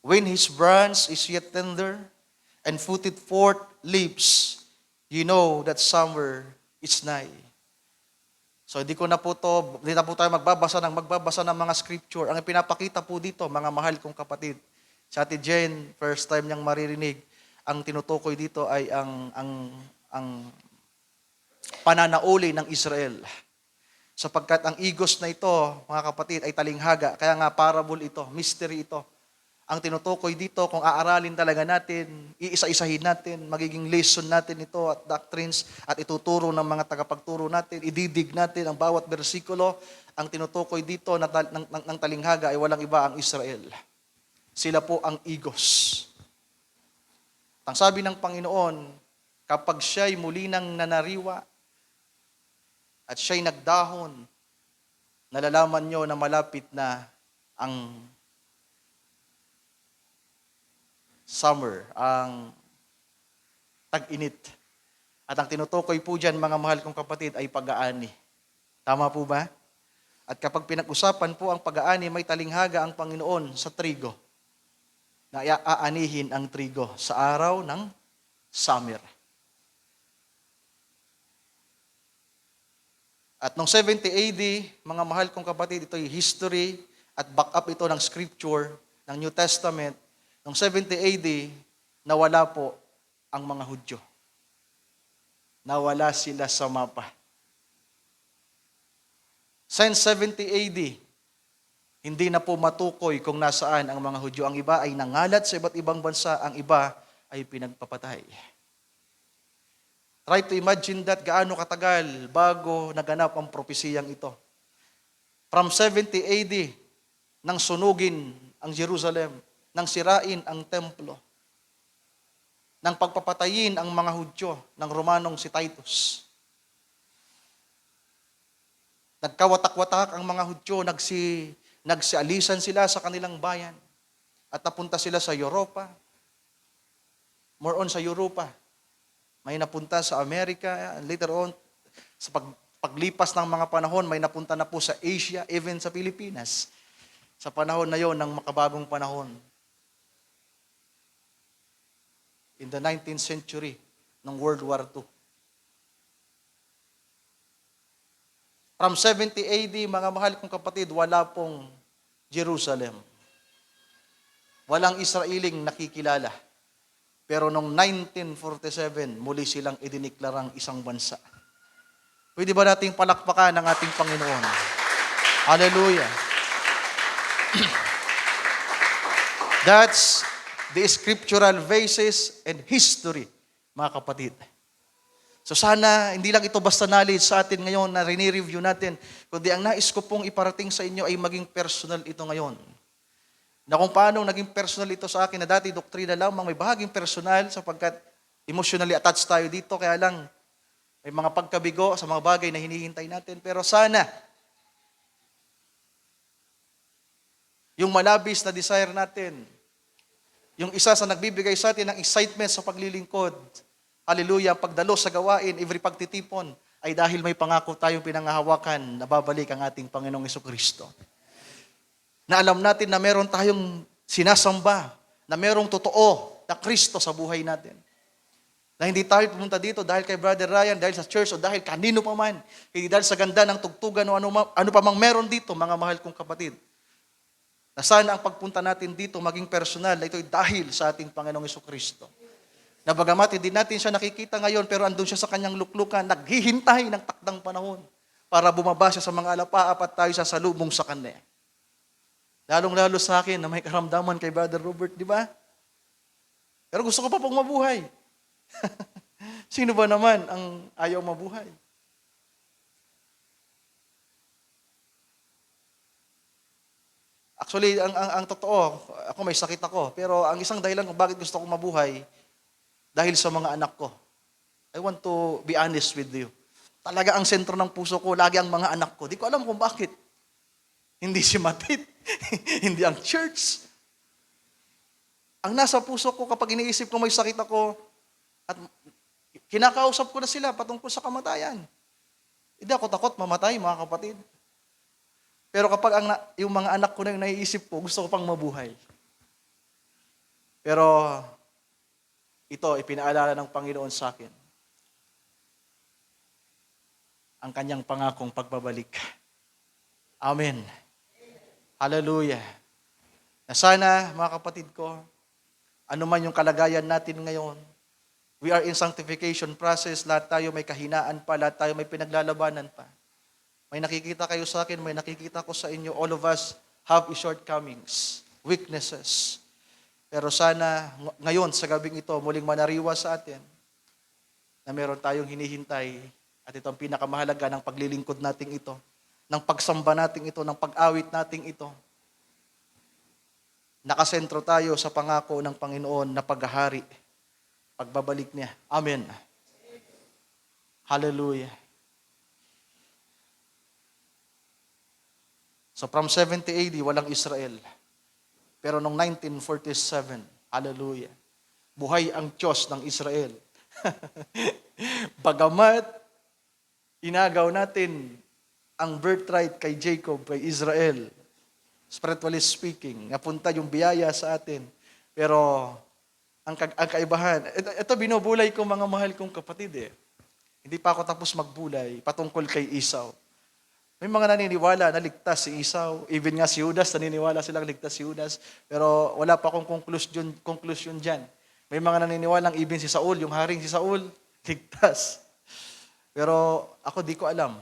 When his branch is yet tender and putted forth leaves, you know that summer is nigh. So hindi na po tayo magbabasa ng mga scripture. Ang pinapakita po dito, mga mahal kong kapatid, sa Ate Jen, first time niyang maririnig, ang tinutukoy dito ay ang pananauli ng Israel. Sapagkat ang igos na ito, mga kapatid, ay talinghaga. Kaya nga parable ito, mystery ito. Ang tinutukoy dito, kung aaralin talaga natin, iisa-isahin natin, magiging lesson natin ito at doctrines at ituturo ng mga tagapagturo natin, ididig natin ang bawat bersikulo. Ang tinutukoy dito ng talinghaga ay walang iba ang Israel. Sila po ang igos. Ang sabi ng Panginoon, kapag siya'y muli nang nanariwa at siya'y nagdahon, nalalaman nyo na malapit na ang summer, ang tag-init. At ang tinutukoy po dyan, mga mahal kong kapatid, ay pag-aani. Tama po ba? At kapag pinag-usapan po ang pag-aani, may talinghaga ang Panginoon sa trigo, na iaanihin ang trigo sa araw ng summer. At noong 70 AD, mga mahal kong kapatid, ito ay history at back up ito ng scripture, ng New Testament. Noong 70 AD, nawala po ang mga Hudyo. Nawala sila sa mapa. Since 70 AD, hindi na po matukoy kung nasaan ang mga Hudyo. Ang iba ay nangalat sa iba't ibang bansa, ang iba ay pinagpapatay. Try to imagine that gaano katagal bago naganap ang propesiyang ito. From 70 AD, nang sunugin ang Jerusalem, nang sirain ang templo, nang pagpapatayin ang mga Hudyo ng Romanong si Titus. Nagkawatak-watak ang mga Hudyo, nagsialisan sila sa kanilang bayan at napunta sila sa Europa, more on sa Europa. may napunta sa Amerika, later on, sa paglipas ng mga panahon, may napunta na po sa Asia, even sa Pilipinas. Sa panahon na yon ng makabagong panahon. In the 19th century, ng World War II. From 70 AD, mga mahal kong kapatid, wala pong Jerusalem. Walang Israeling nakikilala. Pero noong 1947, muli silang idiniklarang isang bansa. Pwede ba nating palakpakan ng ating Panginoon? Hallelujah. That's the scriptural basis and history, mga kapatid. So sana, hindi lang ito basta knowledge sa atin ngayon na rini-review natin, kundi ang nais ko pong iparating sa inyo ay maging personal ito ngayon. Na kung paano naging personal ito sa akin na dati doktrina lamang, may bahaging personal sapagkat emotionally attached tayo dito, kaya lang may mga pagkabigo sa mga bagay na hinihintay natin. Pero sana, yung malabis na desire natin, yung isa sa nagbibigay sa atin ng excitement sa paglilingkod, hallelujah, pagdalo sa gawain, every pagtitipon, ay dahil may pangako tayong pinangahawakan na babalik ang ating Panginoong Jesucristo. Na alam natin na meron tayong sinasamba, na merong totoo na Kristo sa buhay natin. Na hindi tayo pumunta dito dahil kay Brother Ryan, dahil sa church, o dahil kanino pa man. Hindi dahil sa ganda ng tugtugan o ano pa mang meron dito, mga mahal kong kapatid. Na sana ang pagpunta natin dito maging personal, na ito'y dahil sa ating Panginoong Jesucristo. Na bagamat hindi natin siya nakikita ngayon, pero andun siya sa kanyang luklukan, naghihintay ng takdang panahon para bumaba siya sa mga alapaap at tayo sasalubong sa kanya. Lalong-lalo sa akin na may karamdaman kay Brother Robert, di ba? Pero gusto ko pa pong mabuhay. Sino ba naman ang ayaw mabuhay? Actually, ang totoo, ako may sakit ako, pero ang isang dahilan kung bakit gusto ko mabuhay, dahil sa mga anak ko. I want to be honest with you. Talaga ang sentro ng puso ko, lagi ang mga anak ko. Di ko alam kung bakit. Hindi si Matit, hindi ang church. Ang nasa puso ko kapag iniisip ko may sakit ako, at kinakausap ko na sila patungkol sa kamatayan. Hindi ako takot mamatay, mga kapatid. Pero kapag yung mga anak ko na yung naiisip ko, gusto ko pang mabuhay. Pero ito, ipinaalala ng Panginoon sa akin. Ang kanyang pangakong pagbabalik. Amen. Hallelujah. Na sana, mga kapatid ko, ano man yung kalagayan natin ngayon, we are in sanctification process, lahat tayo may kahinaan pa, lahat tayo may pinaglalabanan pa. May nakikita kayo sa akin, may nakikita ko sa inyo, all of us have shortcomings, weaknesses. Pero sana, ngayon, sa gabing ito, muling manariwa sa atin na meron tayong hinihintay at ito ang pinakamahalaga ng paglilingkod nating ito, ng pagsamba nating ito, ng pag-awit nating ito. Nakasentro tayo sa pangako ng Panginoon na paghahari, pagbabalik niya. Amen. Hallelujah. So from 70 AD, walang Israel. Pero noong 1947, hallelujah, buhay ang Diyos ng Israel. Bagamat inagaw natin ang birthright kay Jacob, kay Israel, spiritually speaking, napunta yung biyaya sa atin. Pero ang kaibahan, ito binubulay ko mga mahal kong kapatid . Hindi pa ako tapos magbulay patungkol kay Esau. May mga naniniwala na ligtas si Esau. Even nga si Judas, naniniwala silang ligtas si Judas. Pero wala pa akong conclusion dyan. May mga naniniwalang even si Saul, yung haring si Saul, ligtas. Pero ako di ko alam.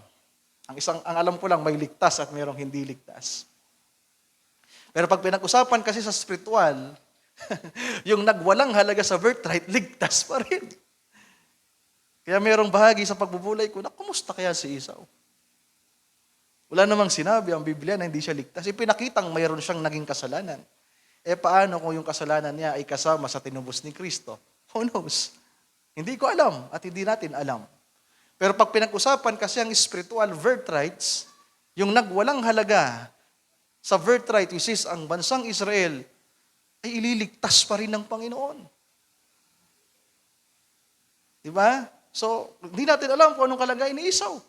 Ang alam ko lang, may ligtas at mayroong hindi ligtas. Pero pag pinag-usapan kasi sa spiritual, yung nagwalang halaga sa birthright, ligtas pa rin. Kaya mayroong bahagi sa pagbubulay ko na kumusta kaya si Esau? Wala namang sinabi ang Biblia na hindi siya ligtas. Ipinakitang mayroon siyang naging kasalanan. Paano kung yung kasalanan niya ay kasama sa tinubos ni Kristo? Who knows? Hindi ko alam at hindi natin alam. Pero pag pinag-usapan kasi ang spiritual birthrights, yung nagwalang halaga sa birthright, which is ang bansang Israel, ay ililigtas pa rin ng Panginoon. Di ba? So, hindi natin alam kung anong kalagayan ni Esau.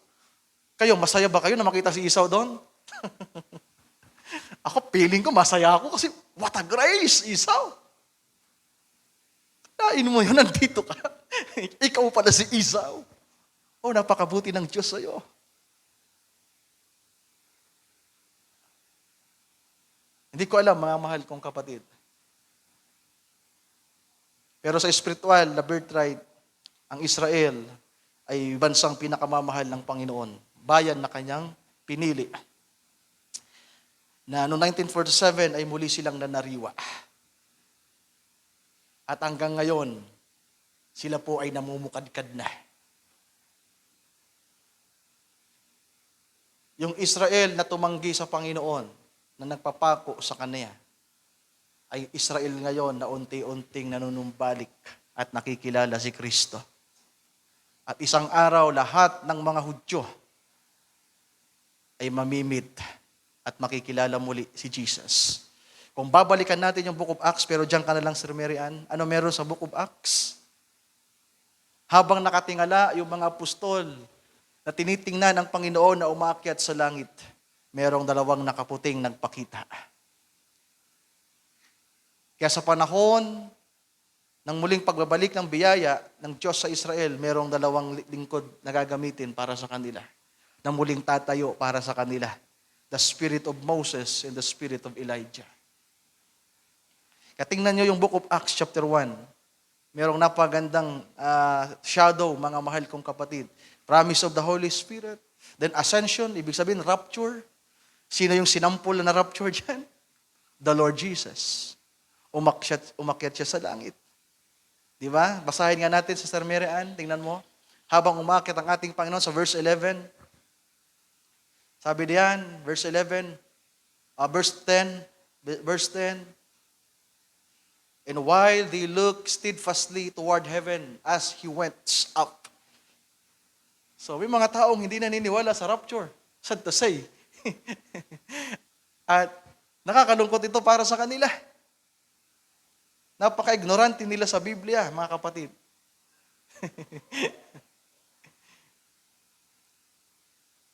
Kayo, masaya ba kayo na makita si Esau doon? Ako, feeling ko masaya ako kasi what a grace, Esau. Kain mo yun, nandito ka. Ikaw pala si Esau. Oh, napakabuti ng Diyos sa'yo. Hindi ko alam, mga mahal kong kapatid. Pero sa spiritual na birthright, ang Israel ay bansang pinakamamahal ng Panginoon. Bayan na kanyang pinili. Na noong 1947 ay muli silang nanariwa. At hanggang ngayon, sila po ay namumukadkad na. Yung Israel na tumanggi sa Panginoon, na nagpapako sa Kanya, ay Israel ngayon na unti-unting nanunumbalik at nakikilala si Kristo. At isang araw, lahat ng mga Hudyo ay mamimit at makikilala muli si Jesus. Kung babalikan natin yung Book of Acts, pero diyan ka na lang, Sir Mary Ann, ano meron sa Book of Acts? Habang nakatingala yung mga apostol na tinitingnan ng Panginoon na umaakyat sa langit, merong dalawang nakaputing nagpakita. Kaya sa panahon ng muling pagbabalik ng biyaya ng Diyos sa Israel, merong dalawang lingkod na gagamitin para sa kanila, na muling tatayo para sa kanila. The spirit of Moses and the spirit of Elijah. Katingnan nyo yung Book of Acts chapter 1. Merong napagandang shadow, mga mahal kong kapatid. Promise of the Holy Spirit. Then ascension, ibig sabihin rapture. Sino yung sinampol na rapture dyan? The Lord Jesus. Umakyat siya sa langit. Di ba? Basahin nga natin sa Sir Mary Ann. Tingnan mo. Habang umakyat ang ating Panginoon sa verse 11. Sabi diyan, verse 11, verse 10, and while they looked steadfastly toward heaven as he went up. So, may mga taong hindi naniniwala sa rapture. Sad to say. At nakakalungkot ito para sa kanila. Napaka-ignorante nila sa Biblia, mga kapatid.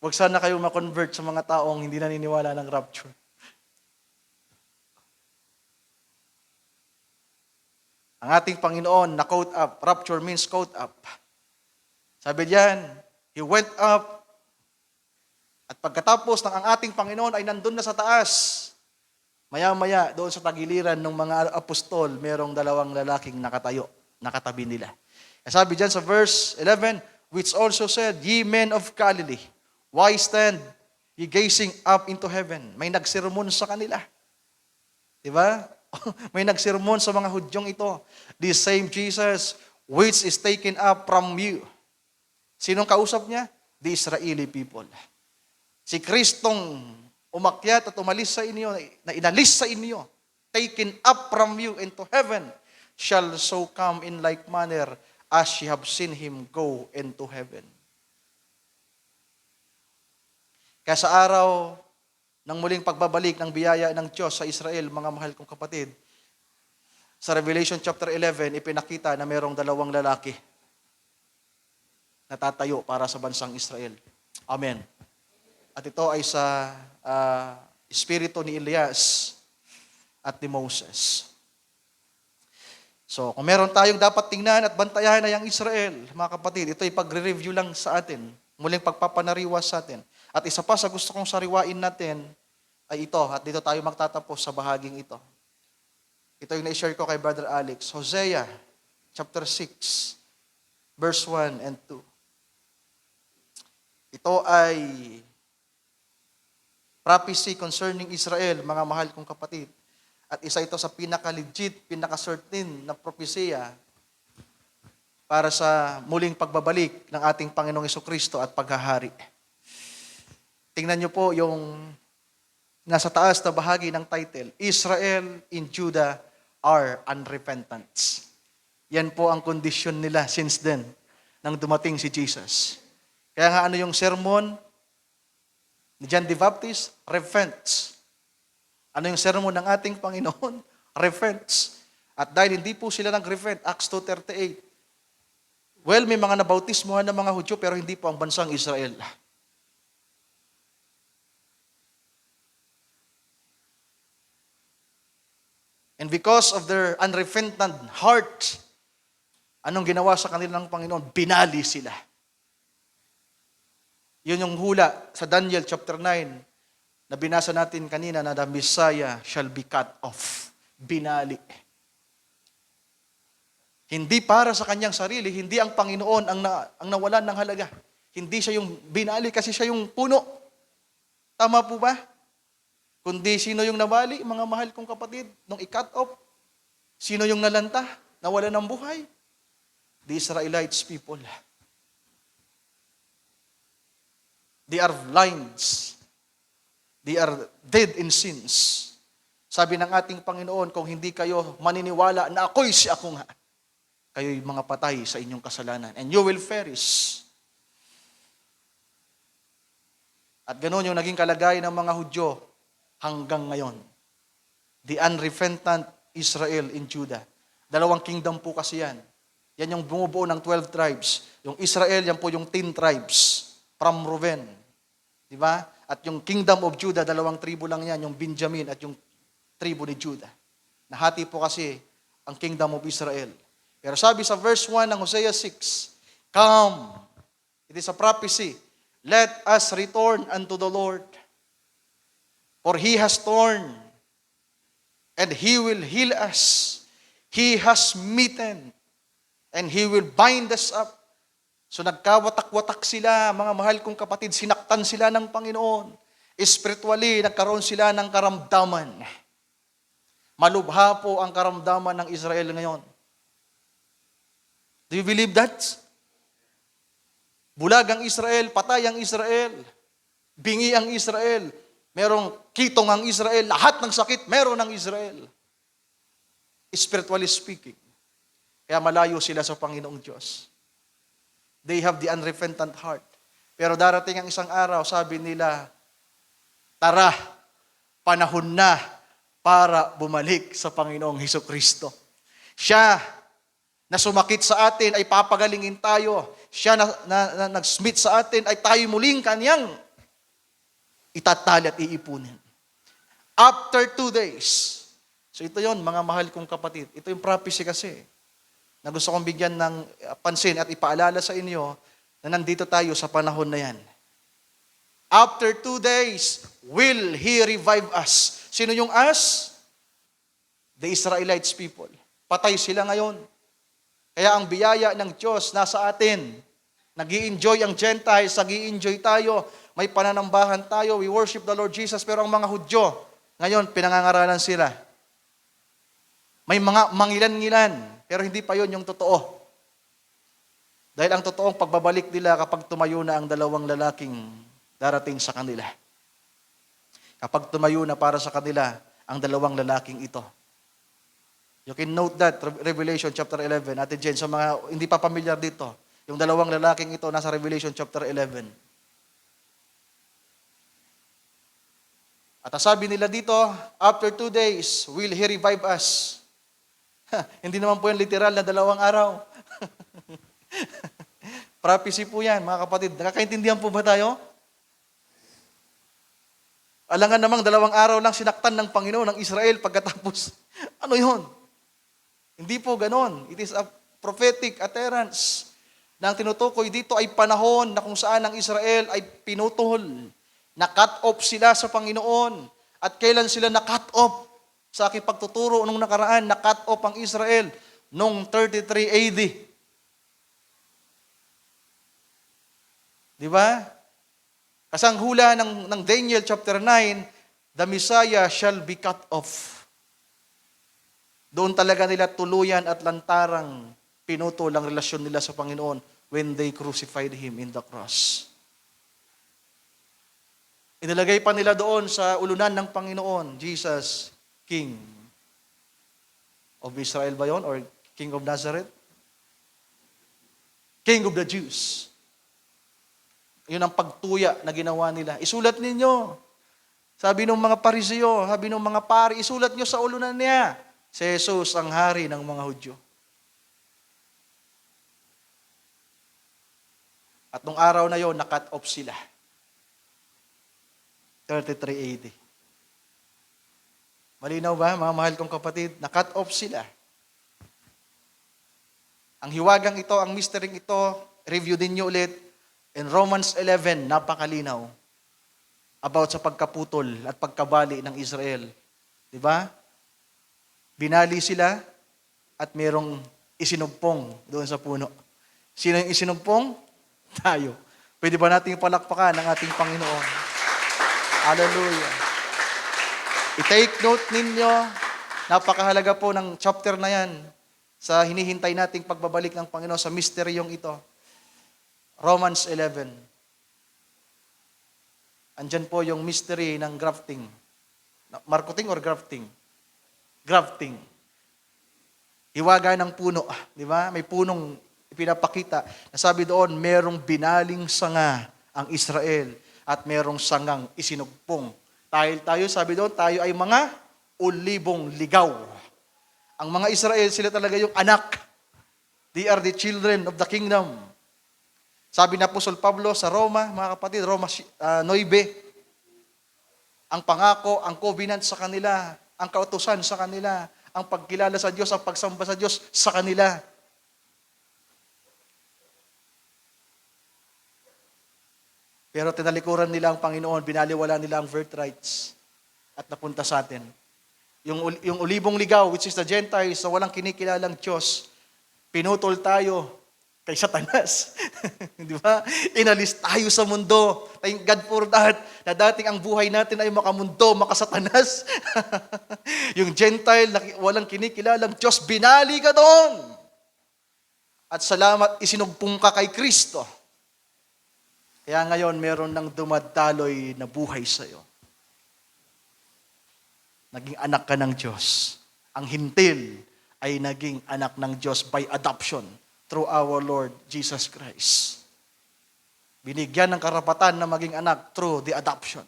Huwag sana kayo ma-convert sa mga taong hindi naniniwala ng rapture. Ang ating Panginoon na quote up. Rapture means quote up. Sabi diyan, He went up. At pagkatapos ng ang ating Panginoon ay nandun na sa taas. Maya-maya, doon sa tagiliran ng mga apostol, merong dalawang lalaking nakatayo, nakatabi nila. Sabi diyan sa verse 11, which also said, Ye men of Galilee, why stand ye gazing up into heaven? May nagsermon sa kanila. Diba? May nagsermon sa mga Hudyong ito. This same Jesus, which is taken up from you. Sinong kausap niya? The Israeli people. Si Kristong umakyat at umalis sa inyo, na inalis sa inyo, taken up from you into heaven, shall so come in like manner as ye have seen Him go into heaven. Kaya sa araw ng muling pagbabalik ng biyaya ng Diyos sa Israel, mga mahal kong kapatid, sa Revelation chapter 11, ipinakita na mayroong dalawang lalaki na tatayo para sa bansang Israel. Amen. At ito ay sa espiritu ni Elias at ni Moses. So, kung meron tayong dapat tingnan at bantayan na yung Israel, mga kapatid, ito ay pagre-review lang sa atin, muling pagpapanariwas sa atin. At isa pa sa gusto kong sariwain natin ay ito, at dito tayo magtatapos sa bahaging ito. Ito yung na-share ko kay Brother Alex. Hosea, chapter 6, verse 1 and 2. Ito ay prophecy concerning Israel, mga mahal kong kapatid. At isa ito sa pinaka-legit, pinaka-certain na propesya para sa muling pagbabalik ng ating Panginoong Jesucristo at paghahari. Tingnan niyo po yung nasa taas na bahagi ng title, Israel in Judah are unrepentant. Yan po ang kondisyon nila since then, nang dumating si Jesus. Kaya nga ano yung sermon ni John the Baptist? Repent. Ano yung sermon ng ating Panginoon? Repent. At dahil hindi po sila nag-repent, Acts 2:38, Well, may mga nabautismuhan ng mga Hudyo pero hindi po ang bansang Israel. And because of their unrepentant heart, anong ginawa sa kanilang Panginoon? Binali sila. Yun yung hula sa Daniel chapter 9 na binasa natin kanina na the Messiah shall be cut off. Binali. Hindi para sa kanyang sarili, hindi ang Panginoon ang nawalan ng halaga. Hindi siya yung binali kasi siya yung puno. Tama po ba? Kundi sino yung nawali, mga mahal kong kapatid, nung i-cut off? Sino yung nalanta, nawala ng buhay? The Israelites people. They are lines. They are dead in sins. Sabi ng ating Panginoon, kung hindi kayo maniniwala na ako'y si ako nga, kayo'y mga patay sa inyong kasalanan. And you will perish. At ganoon yung naging kalagayan ng mga Hudyo hanggang ngayon. The unrepentant Israel in Judah. Dalawang kingdom po kasi yan. Yan yung bumubuo ng 12 tribes. Yung Israel, yan po yung 10 tribes from Reuben. Di ba? At yung kingdom of Judah, dalawang tribo lang yan, yung Benjamin at yung tribo ni Judah. Nahati po kasi ang kingdom of Israel. Pero sabi sa verse 1 ng Hosea 6, come, it is a prophecy, let us return unto the Lord. For He has torn, and He will heal us. He has smitten, and He will bind us up. So nagkawatak-watak sila, mga mahal kong kapatid, sinaktan sila ng Panginoon. Spiritually, nagkaroon sila ng karamdaman. Malubha po ang karamdaman ng Israel ngayon. Do you believe that? Bulag ang Israel, patay ang Israel, bingi ang Israel, merong kitong ang Israel, lahat ng sakit meron ang Israel. Spiritually speaking. Kaya malayo sila sa Panginoong Diyos. They have the unrepentant heart. Pero darating ang isang araw, sabi nila, tara, panahon na para bumalik sa Panginoong Hesukristo. Siya na sumakit sa atin ay papagalingin tayo. Siya na nag-smith sa atin ay tayo muling kanyang itatali at iipunin. After 2 days. So ito yon mga mahal kong kapatid. Ito yung prophecy kasi na gusto kong bigyan ng pansin at ipaalala sa inyo na nandito tayo sa panahon na yan. After 2 days, will He revive us? Sino yung us? The Israelites people. Patay sila ngayon. Kaya ang biyaya ng Diyos nasa atin. Nag-i-enjoy ang Gentiles, nag-i-enjoy tayo. May pananambahan tayo, we worship the Lord Jesus. Pero ang mga Hudyo, ngayon, pinangangaralan sila. May mga mangilan-ngilan. Pero hindi pa yon yung totoo. Dahil ang totoong pagbabalik nila kapag tumayo na ang dalawang lalaking darating sa kanila. Kapag tumayo na para sa kanila ang dalawang lalaking ito. You can note that, Revelation chapter 11. Ate Jen, sa mga hindi pa familiar dito, yung dalawang lalaking ito nasa Revelation chapter 11. At sabi nila dito, after 2 days, will He revive us? Hindi naman po yan literal na 2 araw. Prophecy po yan, mga kapatid. Nakakaintindihan po ba tayo? Alangan namang 2 araw lang sinaktan ng Panginoon ng Israel pagkatapos. Ano yun? Hindi po ganon. It is a prophetic utterance na ang tinutukoy dito ay panahon na kung saan ang Israel ay pinutol. Na-cut off sila sa Panginoon. At kailan sila na-cut off? Sa aking pagtuturo nung nakaraan, na-cut off ang Israel noong 33 AD. Di ba? Kasi ang hula ng Daniel chapter 9, the Messiah shall be cut off. Doon talaga nila tuluyan at lantarang pinutol ang relasyon nila sa Panginoon when they crucified Him in the cross. Inilagay pa nila doon sa ulunan ng Panginoon, Jesus, King of Israel ba yun? Or King of Nazareth? King of the Jews. Yun ang pagtuya na ginawa nila. Isulat ninyo. Sabi ng mga Pariseo, sabi ng mga pari, isulat nyo sa ulunan niya. Si Jesus ang hari ng mga Hudyo. At nung araw na yon, na-cut off sila. 33 AD. Malinaw ba, mga mahal kong kapatid? Na-cut off sila. Ang hiwagang ito, ang mystery ito, review din nyo ulit. In Romans 11, napakalinaw about sa pagkaputol at pagkabali ng Israel. Di ba? Binali sila at merong isinugpong doon sa puno. Sino yung isinugpong? Tayo. Pwede ba nating palakpakan ng ating Panginoon? Hallelujah. I-take note ninyo, napakahalaga po ng chapter na yan sa hinihintay nating pagbabalik ng Panginoon sa misteryong ito. Romans 11. Andyan po yung mystery ng grafting. Marketing or grafting? Grafting. Hiwaga ng puno. Di ba? May punong ipinapakita. Nasabi doon, merong binaling sanga ang Israel at merong sangang isinugpong. Dahil tayo, sabi doon, tayo ay mga ulibong ligaw. Ang mga Israel, sila talaga yung anak. They are the children of the kingdom. Sabi na Apostol Pablo sa Roma, mga kapatid, Roma 9, ang pangako, ang covenant sa kanila, ang kautusan sa kanila, ang pagkilala sa Diyos, ang pagsamba sa Diyos sa kanila. Pero tinalikuran nila ang Panginoon, binaliwala nila ang birthrights at napunta sa atin. Yung ulibong ligaw, which is the Gentiles, na walang kinikilalang Diyos, pinutol tayo kay Satanas. Di ba? Inalis tayo sa mundo. Thank God for that. Na dating ang buhay natin ay makamundo, makasatanas. Yung Gentile, na walang kinikilalang Diyos, binali ka doon. At salamat, isinugpong ka kay Kristo. Kaya ngayon, meron ng dumadaloy na buhay sa iyo. Naging anak ka ng Diyos. Ang hintil ay naging anak ng Diyos by adoption through our Lord Jesus Christ. Binigyan ng karapatan na maging anak through the adoption.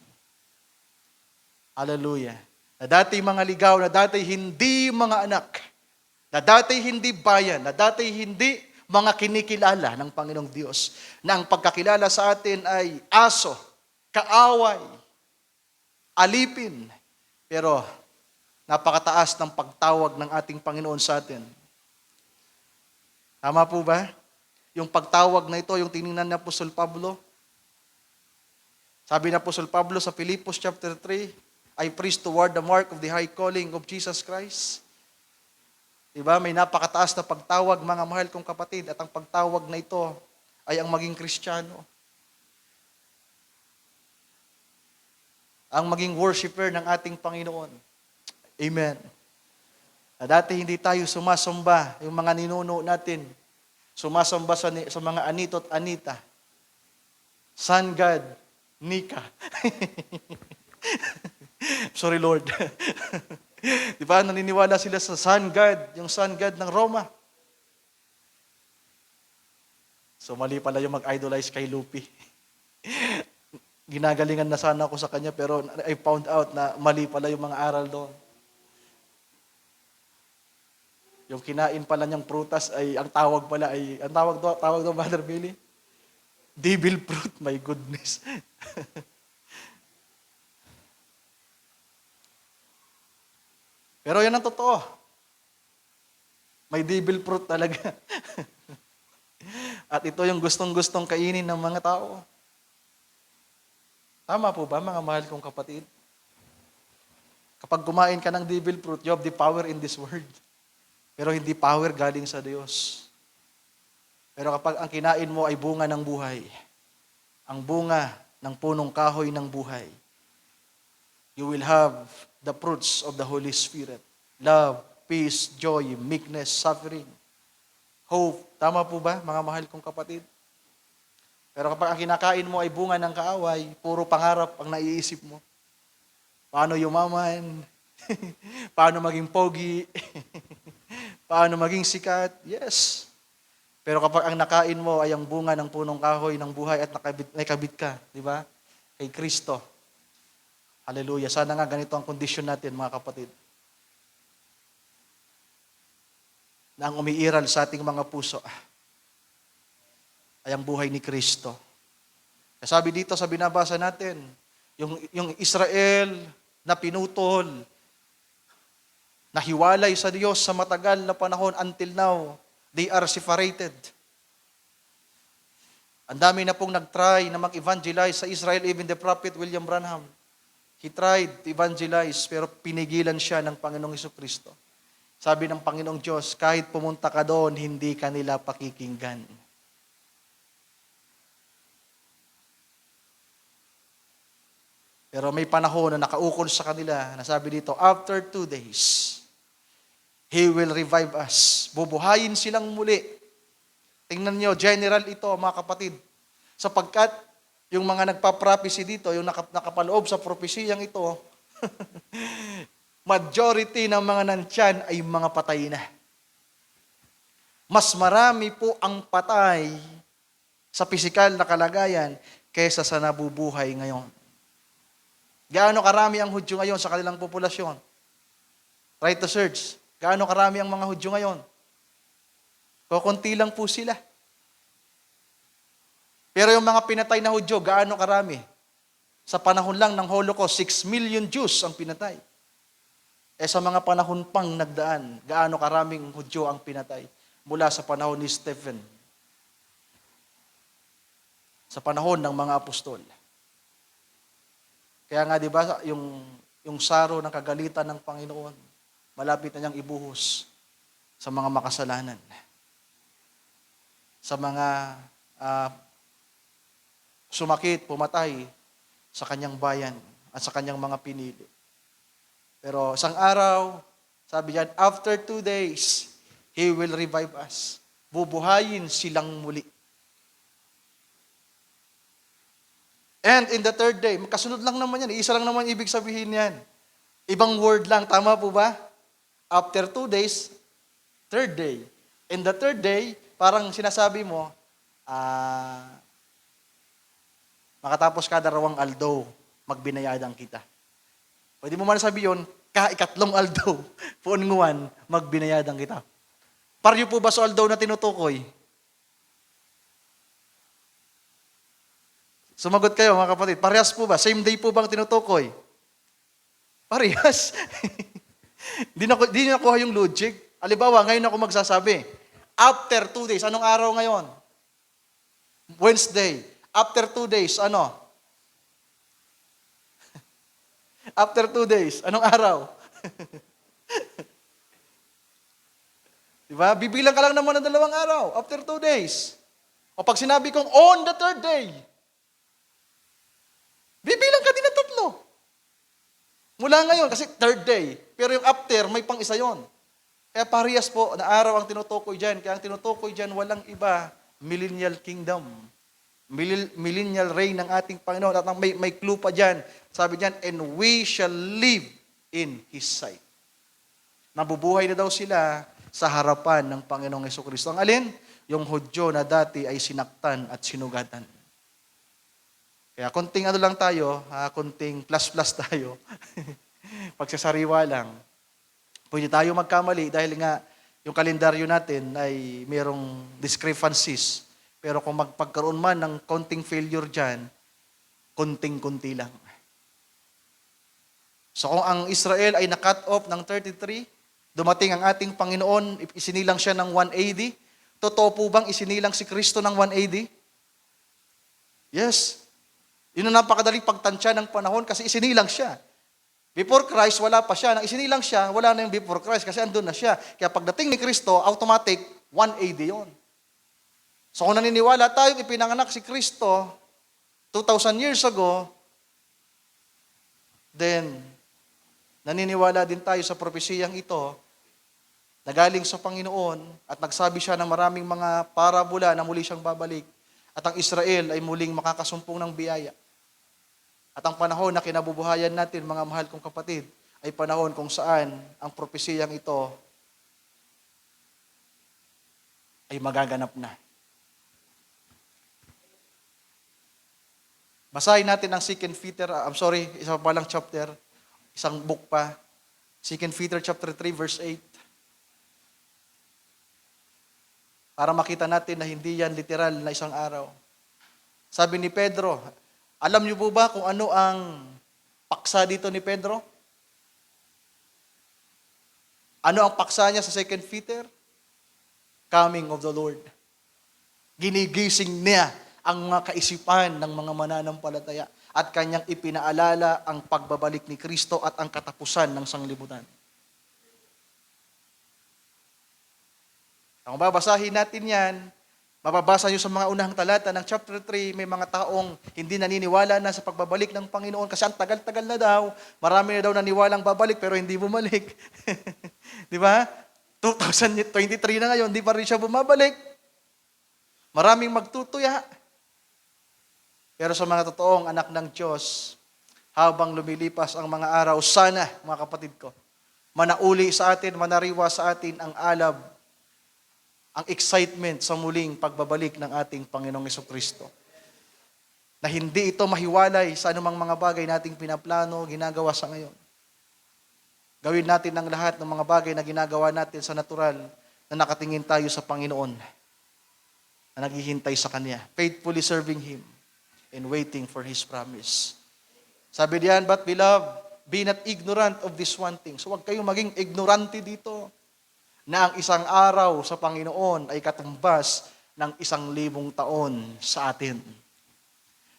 Hallelujah. Na dati mga ligaw, na dati hindi mga anak, na dati hindi bayan, na dati hindi mga kinikilala ng Panginoong Diyos, na ang pagkakilala sa atin ay aso, kaaway, alipin. Pero napakataas ng pagtawag ng ating Panginoon sa atin. Tama po ba? Yung pagtawag na ito, yung tiningnan ni Apostol Pablo. Sabi ni Apostol Pablo sa Philippians chapter 3, I preach toward the mark of the high calling of Jesus Christ. Diba? May napakataas na pagtawag, mga mahal kong kapatid, at ang pagtawag na ito ay ang maging Kristiyano. Ang maging worshiper ng ating Panginoon. Amen. Na dati hindi tayo sumasamba, yung mga ninuno natin, sumasamba sa mga anito at anita. Sun God, Nika. Sorry Lord. Di ba? Naniniwala sila sa Sun God, yung Sun God ng Roma. So mali pala yung mag-idolize kay Lupi. Ginagalingan na sana ako sa kanya pero I found out na mali pala yung mga aral doon. Yung kinain pala niyang prutas ay, ang tawag doon, Brother Billy? Devil fruit, my goodness. Pero yan ang totoo. May devil fruit talaga. At ito yung gustong-gustong kainin ng mga tao. Tama po ba, mga mahal kong kapatid? Kapag kumain ka ng devil fruit, you have the power in this world. Pero hindi power galing sa Diyos. Pero kapag ang kinain mo ay bunga ng buhay, ang bunga ng punong kahoy ng buhay, you will have the fruits of the Holy Spirit. Love, peace, joy, meekness, suffering, hope. Tama po ba, mga mahal kong kapatid? Pero kapag ang kinakain mo ay bunga ng kaaway, puro pangarap ang naiisip mo. Paano yumaman? Paano maging pogi? Paano maging sikat? Yes. Pero kapag ang nakain mo ay ang bunga ng punong kahoy ng buhay at nakabit ka, di ba? Kay Kristo. Hallelujah. Sana nga ganito ang kondisyon natin, mga kapatid. Na ang umiiral sa ating mga puso. ay ang buhay ni Kristo. Sabi dito sa binabasa natin, yung Israel na pinutol, nahiwalay sa Diyos sa matagal na panahon until now, they are separated. Ang dami na pong nag-try na mag-evangelize sa Israel, even the prophet William Branham. He tried to evangelize, pero pinigilan siya ng Panginoong Jesucristo. Sabi ng Panginoong Diyos, kahit pumunta ka doon, hindi ka nila pakikinggan. Pero may panahon na nakaukol sa kanila, na sabi dito, after 2 days, He will revive us. Bubuhayin silang muli. Tingnan nyo, general ito, mga kapatid. Sapagkat, yung mga nagpa-prophecy dito, yung nakapaloob sa propesiyang ito, majority ng mga nantyan ay mga patay na. Mas marami po ang patay sa pisikal na kalagayan kaysa sa nabubuhay ngayon. Gaano karami ang Hudyo ngayon sa kanilang populasyon? Try to search. Gaano karami ang mga Hudyo ngayon? Kukunti lang po sila. Pero yung mga pinatay na Hudyo, gaano karami? Sa panahon lang ng Holocaust, 6 million Jews ang pinatay. Sa mga panahon pang nagdaan, gaano karaming Hudyo ang pinatay? Mula sa panahon ni Stephen. Sa panahon ng mga apostol. Kaya nga, di ba, yung saro ng kagalitan ng Panginoon, malapit na niyang ibuhos sa mga makasalanan. Sa mga sumakit, pumatay sa kanyang bayan at sa kanyang mga pinili. Pero isang araw, sabi niyan, after 2 days, He will revive us. Bubuhayin silang muli. And in the 3rd day, kasunod lang naman yan. Isa lang naman ibig sabihin yan. Ibang word lang. Tama po ba? After 2 days, 3rd day. In the 3rd day, parang sinasabi mo, makatapos kada 2 aldaw, magbinayadang kita. Pwede mo man sabi yun, ikatlong aldaw, puunguan, magbinayadang kita. Paryo po ba sa aldaw na tinutukoy? Sumagot kayo, mga kapatid. Parehas po ba? Same day po bang tinutukoy? Parehas. Di nakuha yung logic. Halimbawa, ngayon ako magsasabi, after 2 days, anong araw ngayon? Wednesday. After 2 days, ano? After 2 days, anong araw? Diba? Bibilang ka lang naman ng 2 araw. After 2 days. O pag sinabi kong on the 3rd day, bibilang ka din ng 3. Mula ngayon, kasi 3rd day. Pero yung after, may pang isa yon. Kaya parehas po na araw ang tinutukoy dyan. Kaya ang tinutukoy dyan, walang iba, millennial kingdom. Millennial reign ng ating Panginoon. At may clue pa dyan. Sabi dyan, and we shall live in His sight. Nabubuhay na daw sila sa harapan ng Panginoong Jesucristo. Ang alin? Yung Hudyo na dati ay sinaktan at sinugatan. Kaya konting ano lang tayo, konting plus-plus tayo. Pagsasariwa lang. Pwede tayo magkamali dahil nga yung kalendaryo natin ay mayroong discrepancies. Pero kung magpagkaroon man ng konting failure dyan, konting-kunti lang. So kung ang Israel ay na-cut off ng 33, dumating ang ating Panginoon, isinilang siya ng 1 AD. Totoo po bang isinilang si Kristo ng 1 AD? Yes. Yun ang napakadaling pagtansya ng panahon kasi isinilang siya. Before Christ, wala pa siya. Nang isinilang siya, wala na yung before Christ kasi andun na siya. Kaya pagdating ni Kristo, automatic, 1 AD yun. So kung naniniwala tayong ipinanganak si Kristo 2,000 years ago, then naniniwala din tayo sa propesiyang ito na galing sa Panginoon at nagsabi siya ng maraming mga parabola na muli siyang babalik at ang Israel ay muling makakasumpong ng biyaya. At ang panahon na kinabubuhayan natin, mga mahal kong kapatid, ay panahon kung saan ang propesiyang ito ay magaganap na. Basahin natin ang 2 Peter, isa pa lang chapter, isang book pa. 2 Peter chapter 3 verse 8. para makita natin na hindi yan literal na isang araw. Sabi ni Pedro, alam niyo po ba kung ano ang paksa dito ni Pedro? Ano ang paksa niya sa 2 Peter? Coming of the Lord. Ginigising niya ang mga kaisipan ng mga mananampalataya at kanyang ipinaalala ang pagbabalik ni Kristo at ang katapusan ng sanglibutan. Kung babasahin natin yan, mababasa nyo sa mga unahang talata ng chapter 3, may mga taong hindi naniniwala na sa pagbabalik ng Panginoon kasi ang tagal-tagal na daw, marami na daw naniwalang babalik pero hindi bumalik. Di ba? 2023 na ngayon, hindi pa rin siya bumabalik. Maraming magtutuya. Pero sa mga totoong anak ng Diyos, habang lumilipas ang mga araw, sana, mga kapatid ko, manauli sa atin, manariwa sa atin ang alab, ang excitement sa muling pagbabalik ng ating Panginoong Jesucristo. Na hindi ito mahiwalay sa anumang mga bagay nating pinaplano, ginagawa sa ngayon. Gawin natin ang lahat ng mga bagay na ginagawa natin sa natural na nakatingin tayo sa Panginoon, na naghihintay sa Kanya, faithfully serving Him and waiting for His promise. Sabi diyan, but beloved, be not ignorant of this one thing. So huwag kayong maging ignorante dito, na ang isang araw sa Panginoon ay katumbas ng 1,000 taon sa atin.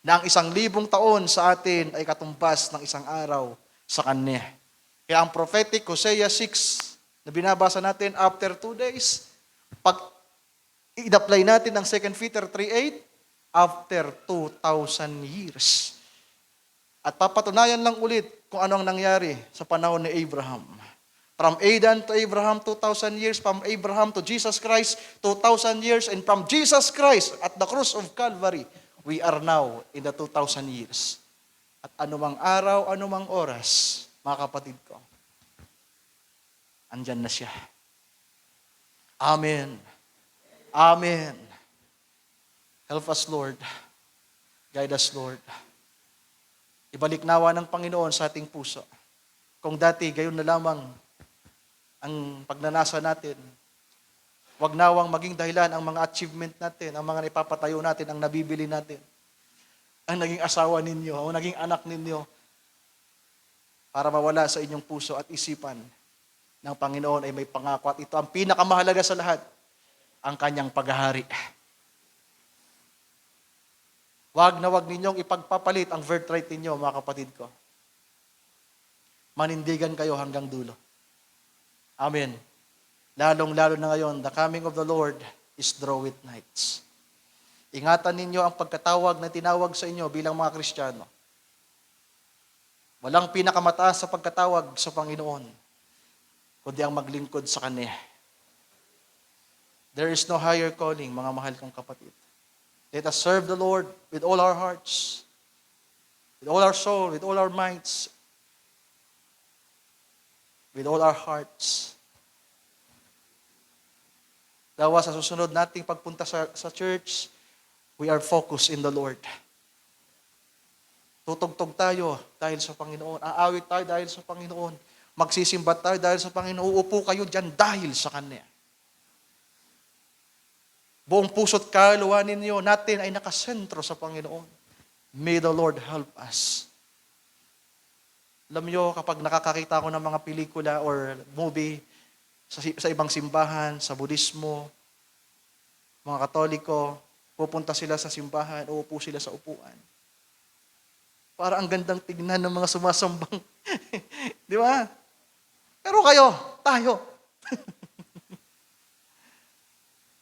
Na ang 1,000 taon sa atin ay katumbas ng isang araw sa Kanya. Kaya ang prophetic Hosea 6 na binabasa natin after 2 days, pag i-apply natin ang 2 Peter 3:8, after 2,000 years. At papatunayan lang ulit kung ano ang nangyari sa panahon ni Abraham. From Adam to Abraham, 2,000 years. From Abraham to Jesus Christ, 2,000 years. And from Jesus Christ at the cross of Calvary, we are now in the 2,000 years. At anumang araw, anumang oras, mga kapatid ko, andyan na siya. Amen. Amen. Help us, Lord. Guide us, Lord. Ibalik nawa ng Panginoon sa ating puso. Kung dati, gayon na lamang ang pagnanasa natin, wag nawang maging dahilan ang mga achievement natin, ang mga naipapatayo natin, ang nabibili natin, ang naging asawa ninyo, ang naging anak ninyo, para mawala sa inyong puso at isipan ng Panginoon ay may pangako. At ito ang pinakamahalaga sa lahat, ang kanyang paghahari. Wag na wag ninyong ipagpapalit ang birthright ninyo, mga kapatid ko. Manindigan kayo hanggang dulo. Amen. Lalong-lalo na ngayon, the coming of the Lord is draw with nights. Ingatan ninyo ang pagkatawag na tinawag sa inyo bilang mga Kristiyano. Walang pinakamataas sa pagkatawag sa Panginoon, kundi ang maglingkod sa Kanya. There is no higher calling, mga mahal kong kapatid. Let us serve the Lord with all our hearts, with all our soul, with all our minds, with all our hearts. Dawa sa susunod nating pagpunta sa church, we are focused in the Lord. Tutugtog tayo dahil sa Panginoon. Aawit tayo dahil sa Panginoon. Magsisimba tayo dahil sa Panginoon. Uupo kayo dyan dahil sa Kanya. Buong puso't kaluluwa ninyo natin ay nakasentro sa Panginoon. May the Lord help us. Alam nyo, kapag nakakakita ako ng mga pelikula or movie sa ibang simbahan, sa Budismo, mga Katoliko, pupunta sila sa simbahan, uupo sila sa upuan. Para ang gandang tignan ng mga sumasambang. Di ba? Pero tayo.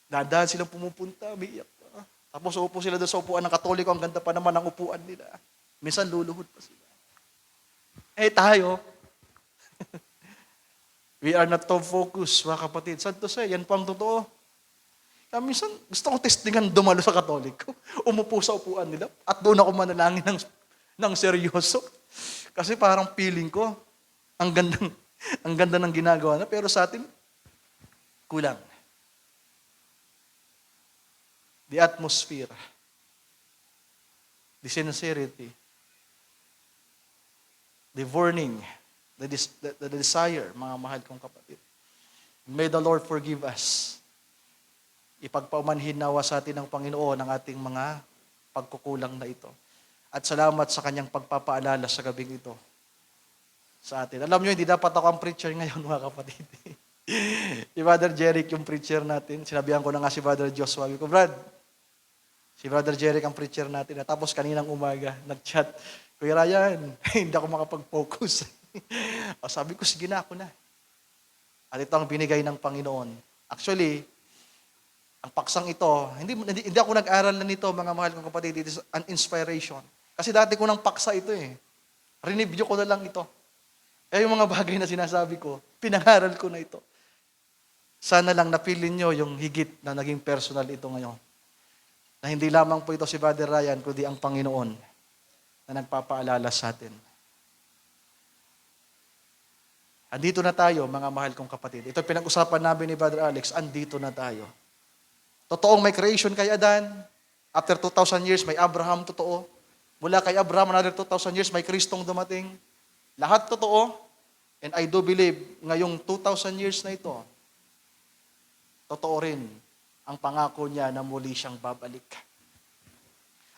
Dadaan silang pumupunta, umiiyak pa. Tapos uupo sila doon sa upuan ng Katoliko, ang ganda pa naman ng upuan nila. Minsan luluhod pa sila. Tayo. We are not too focused, mga kapatid. Sad to say, yan po ang totoo. Kaya minsan, gusto ko testingan dumalo sa Katoliko. Umupo sa upuan nila at doon ako manalangin ng seryoso. Kasi parang feeling ko, ang ganda ng ginagawa na, pero sa atin, kulang. The atmosphere, the sincerity, the warning, the desire, mga mahal kong kapatid. May the Lord forgive us. Ipagpaumanhin nawa sa atin ng Panginoon ang ating mga pagkukulang na ito. At salamat sa kanyang pagpapaalala sa gabing ito sa atin. Alam nyo, hindi dapat ako ang preacher ngayon, mga kapatid. Si Brother Jeric yung preacher natin. Sinabihan ko na nga si Brother Joshua. Sabi ko, Brad, si Brother Jeric ang preacher natin. At tapos kaninang umaga, nag-chat, Kuya Ryan, hindi ako makapag-focus. Sabi ko, sige na, ako na. At ito ang binigay ng Panginoon. Actually, ang paksang ito, hindi ako nag-aral na nito, mga mahal kong kapatid. It is an inspiration. Kasi dati ko ng paksa ito eh. Rineview ko na lang ito. Kaya yung mga bagay na sinasabi ko, pinangaral ko na ito. Sana lang napilin nyo yung higit na naging personal ito ngayon. Na hindi lamang po ito si Brother Ryan, kundi ang Panginoon na nagpapaalala sa atin. Andito na tayo, mga mahal kong kapatid. Ito pinag-usapan namin ni Brother Alex, andito na tayo. Totoong may creation kay Adan. After 2,000 years, may Abraham, totoo. Mula kay Abraham, another 2,000 years, may Kristong dumating. Lahat totoo. And I do believe, ngayong 2,000 years na ito, totoo rin ang pangako niya na muli siyang babalik.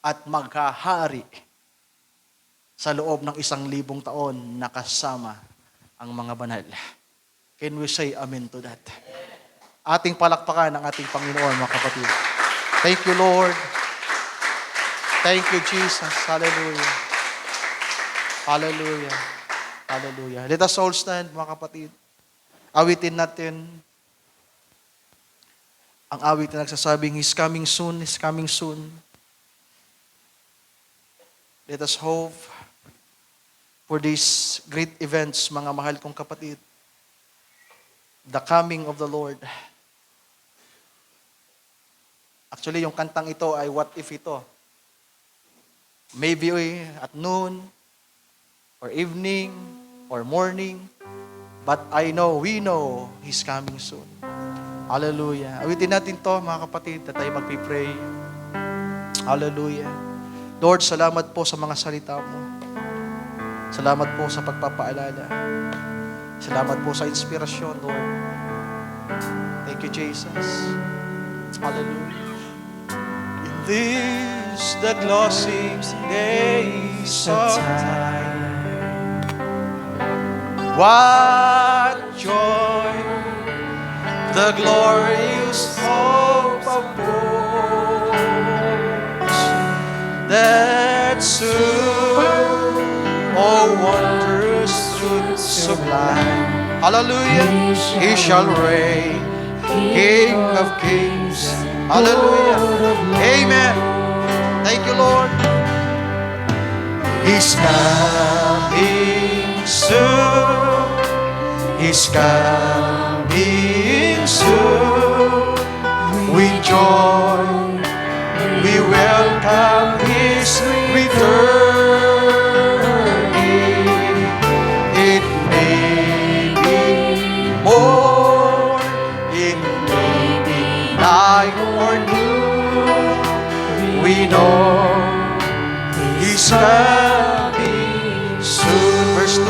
At maghahari sa loob ng 1,000 taon na kasama ang mga banal. Can we say amen to that? Ating palakpakan ang ating Panginoon, mga kapatid. Thank you, Lord. Thank you, Jesus. Hallelujah. Hallelujah. Hallelujah. Let us all stand, mga kapatid. Awitin natin ang awit na nagsasabing, He's coming soon, He's coming soon. Let us hope for these great events, mga mahal kong kapatid. The coming of the Lord. Actually, yung kantang ito ay what if ito. Maybe at noon, or evening, or morning, but we know He's coming soon. Hallelujah. Awitin natin to, mga kapatid, na tayo magpipray. Hallelujah. Lord, salamat po sa mga salita mo. Salamat po sa pagpapaalala. Salamat po sa inspirasyon, Lord. Thank you, Jesus. Hallelujah. In these, the glossy days of time, what joy, the glorious hope of bones, that soon, oh wondrous truth sublime, hallelujah, He shall reign, King of kings, hallelujah, amen. Thank you, Lord. He's coming soon, He's coming soon. With joy, we welcome His return. It may be more, it may be night or noon. We know He's coming soon. Verse 2.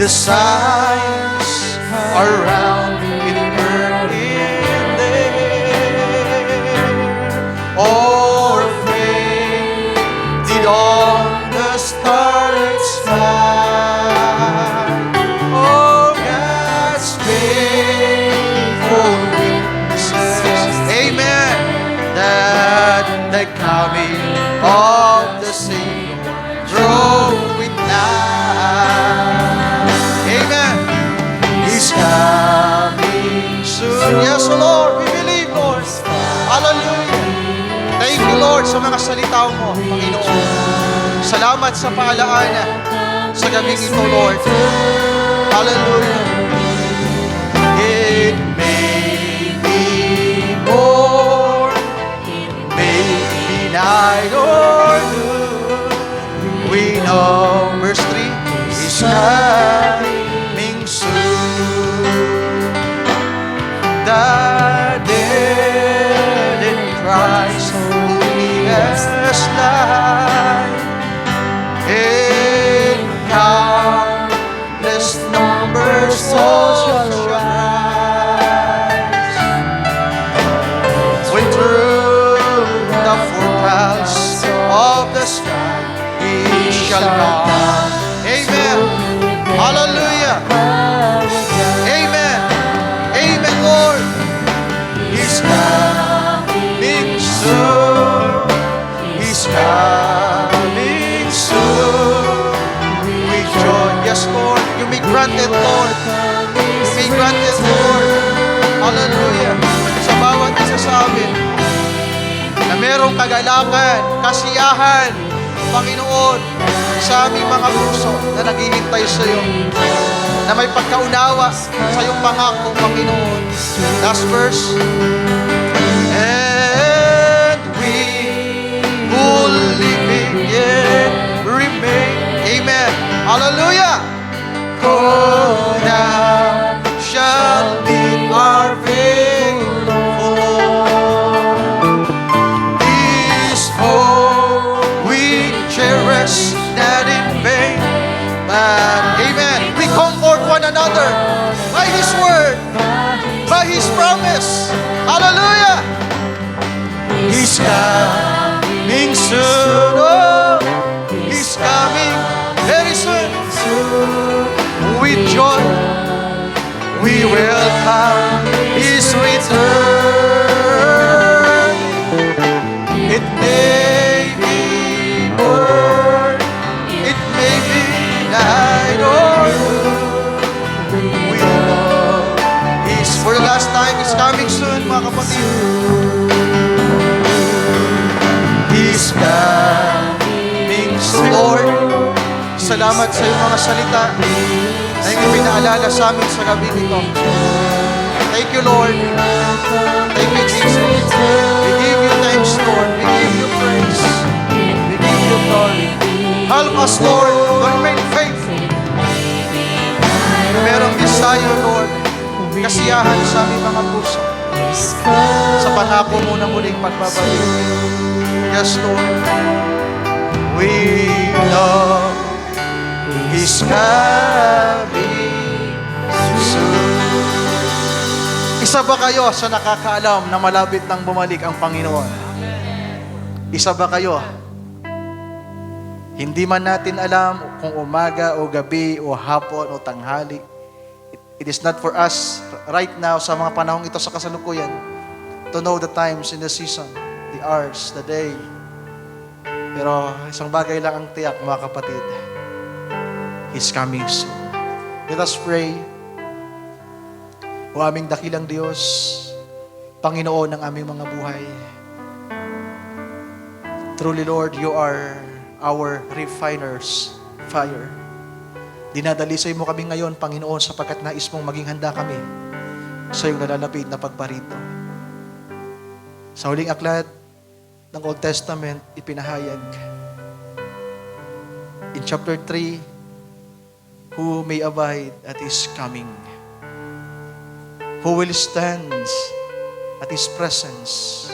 The signs are round in earth in there. O'er faded on the starlit sky. Oh, God's faithful witnesses, amen, that the coming of the Savior drove with night. Amen. He's coming soon. Yes, Lord. We believe, Lord. Hallelujah. Thank you, Lord, sa mga salita mo, Panginoon. Salamat sa paalaala sa gabing ito, Lord. Hallelujah. It may be more, it may be night or noon. We know, verse 3, He's coming soon. The dead in Christ, who He has life, in countless numbers all shall rise. granted, Lord. Be granted, Lord. Hallelujah. Sa bawat isa sa amin na merong kagalakan, kasiyahan, Panginoon, sa aming mga puso na naghihintay sa iyo, na may pagkaunawa sa iyong pangako, Panginoon. Last verse. And we who living yet remain. Amen. Hallelujah. For now shall be our faithful Lord. This hope we cherish not in vain, but amen. We comfort one another by His word, by His promise. Hallelujah. He's coming soon. Oh, He's coming very soon. With joy, we welcome His return. It may be morn, it may be night or noon. We know He's for the last time. He's coming soon, mga kapatid. He's coming soon. Lord, salamat sa iyong mga salita na iyong pinaalala sa amin sa gabi nito. Thank you, Lord. Thank you, Jesus. We give you thanks, Lord. We give you praise. We give you glory. Help us, Lord, to remain faithful. Merong desire, Lord, kasiyahan sa aming mga puso sa pangako mo na muling pagbabalik. Yes, Lord. We know He's coming soon. Isa ba kayo sa nakakaalam na malapit nang bumalik ang Panginoon? Isa ba kayo? Hindi man natin alam kung umaga o gabi o hapon o tanghali. It is not for us right now sa mga panahong ito sa kasalukuyan to know the times in the season, the hours, the day. Pero isang bagay lang ang tiyak, mga kapatid. He's coming soon. Let us pray. O aming dakilang Diyos, Panginoon ng aming mga buhay. Truly, Lord, You are our refiner's fire. Dinadalisay mo kami ngayon, Panginoon, sapagkat nais mong maging handa kami sa iyong nalalapit na pagparito. Sa huling aklat ng Old Testament, ipinahayag. In chapter 3, who may abide at His coming? Who will stand at His presence,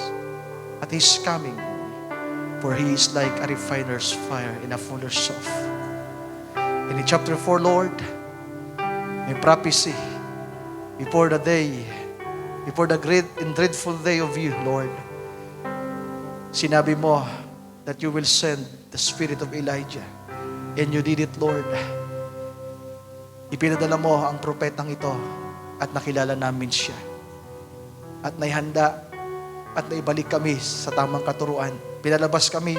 at His coming? For He is like a refiner's fire in a fuller's soft. And in chapter 4, Lord, may prophecy before the day, before the great and dreadful day of You, Lord. Sinabi mo that You will send the spirit of Elijah. And You did it, Lord. Ipinadala mo ang propetang ito at nakilala namin siya. At naihanda at naibalik kami sa tamang katuruan. Pinalabas kami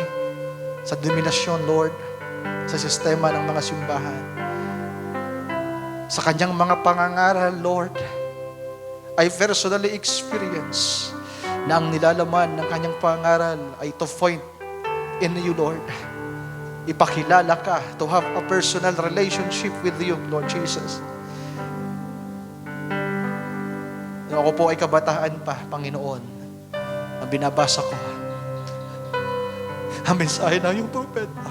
sa dominasyon, Lord, sa sistema ng mga simbahan. Sa kanyang mga pangangaral, Lord, I personally experience na ang nilalaman ng kanyang pangaral ay to point in You, Lord. Ipakilala ka, to have a personal relationship with You, Lord Jesus. Ako po ay kabataan pa, Panginoon, na binabasa ko ang mensahe ng iyong propeta.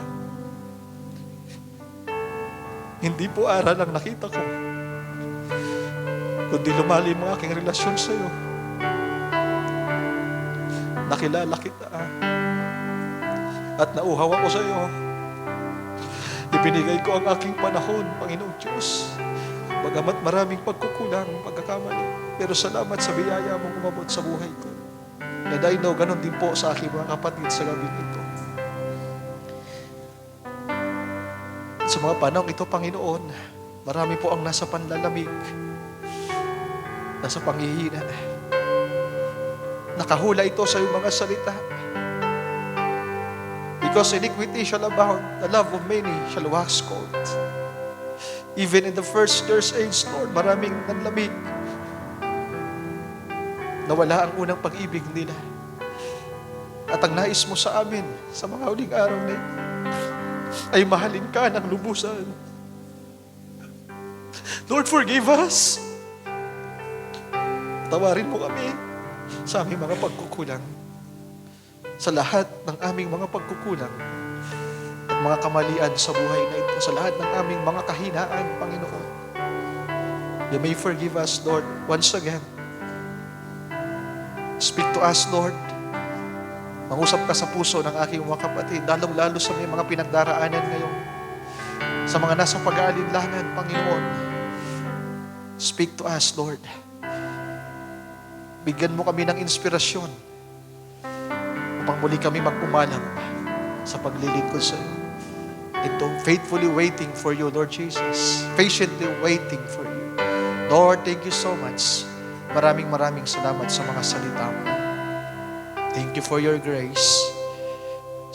Hindi po aral ang nakita ko, kundi lumalim ang aking relasyon sa iyo. Nakilala kita at nauhaw ako sa iyo. Ibinigay ko ang aking panahon, Panginoong Diyos. Bagamat maraming pagkukulang, pagkakamali, pero salamat sa biyaya mong umabot sa buhay ko. And I know, ganun din po sa aking mga kapatid sa gabi ito. Sa mga panahon ito, Panginoon, marami po ang nasa panlalamig, nasa panghihina. Nakahula ito sa iyong mga salita. Because iniquity shall abound, the love of many shall wax cold. Even in the first year's age, Lord, maraming nanlamig. Nawala ang unang pag-ibig nila. At ang nais mo sa amin, sa mga huling araw na ito, ay mahalin ka ng lubusan. Lord, forgive us. Tawarin mo kami sa aming mga pagkukulang. Sa lahat ng aming mga pagkukulang at mga kamalian sa buhay na ito, sa lahat ng aming mga kahinaan, Panginoon. You may forgive us, Lord, once again. Speak to us, Lord. Mangusap ka sa puso ng aking mga kapatid, lalong-lalo sa may mga pinagdaraanan ngayon, sa mga nasa pag-aalinlangan, Panginoon. Speak to us, Lord. Bigyan mo kami ng inspirasyon upang muli kami mag-umalang sa paglilingkod sa iyo. Ito, faithfully waiting for you, Lord Jesus. Patiently waiting for you. Lord, thank you so much. Maraming salamat sa mga salita mo. Thank you for your grace.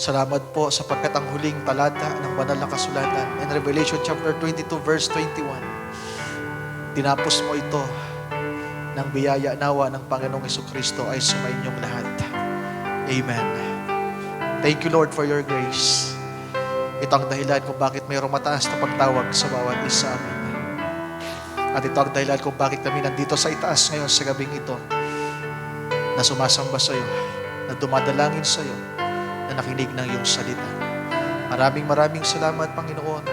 Salamat po sapagkat ang huling talata ng banal na kasulatan in Revelation chapter 22 verse 21. Tinapos mo ito ng biyaya nawa ng Panginoong Jesucristo ay sumainyong lahat. Amen. Thank you, Lord, for your grace. Ito ang dahilan kung bakit mayroong mataas na pagtawag sa bawat isa amin. At ito ang dahilan kung bakit kami nandito sa itaas ngayon sa gabing ito, na sumasamba sa iyo, na dumadalangin sa iyo, na nakinig ng iyong salita. Maraming salamat, Panginoon,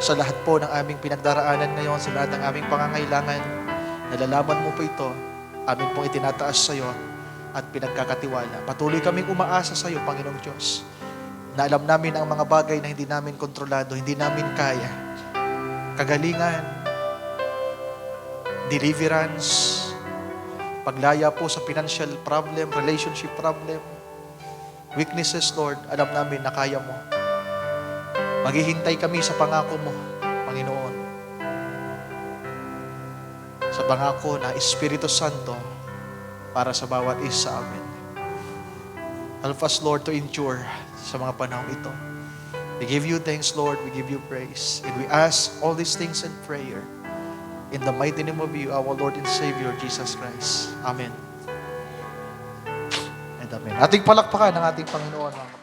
sa lahat po ng aming pinagdaraanan ngayon, sa lahat ng aming pangangailangan. Nalalaman mo po ito, amin pong itinataas sa iyo at pinagkakatiwala. Patuloy kaming umaasa sa iyo, Panginoong Diyos, na alam namin ang mga bagay na hindi namin kontrolado, hindi namin kaya. Kagalingan, deliverance, paglaya po sa financial problem, relationship problem, weaknesses, Lord, alam namin na kaya mo. Maghihintay kami sa pangako mo, Panginoon. Sa pangako na Espiritu Santo para sa bawat isa amin. Help us, Lord, to endure sa mga panahon ito. We give you thanks, Lord. We give you praise. And we ask all these things in prayer. In the mighty name of you, our Lord and Savior, Jesus Christ. Amen. And amen. Ating palakpakan ng ating Panginoon, mga kapatid.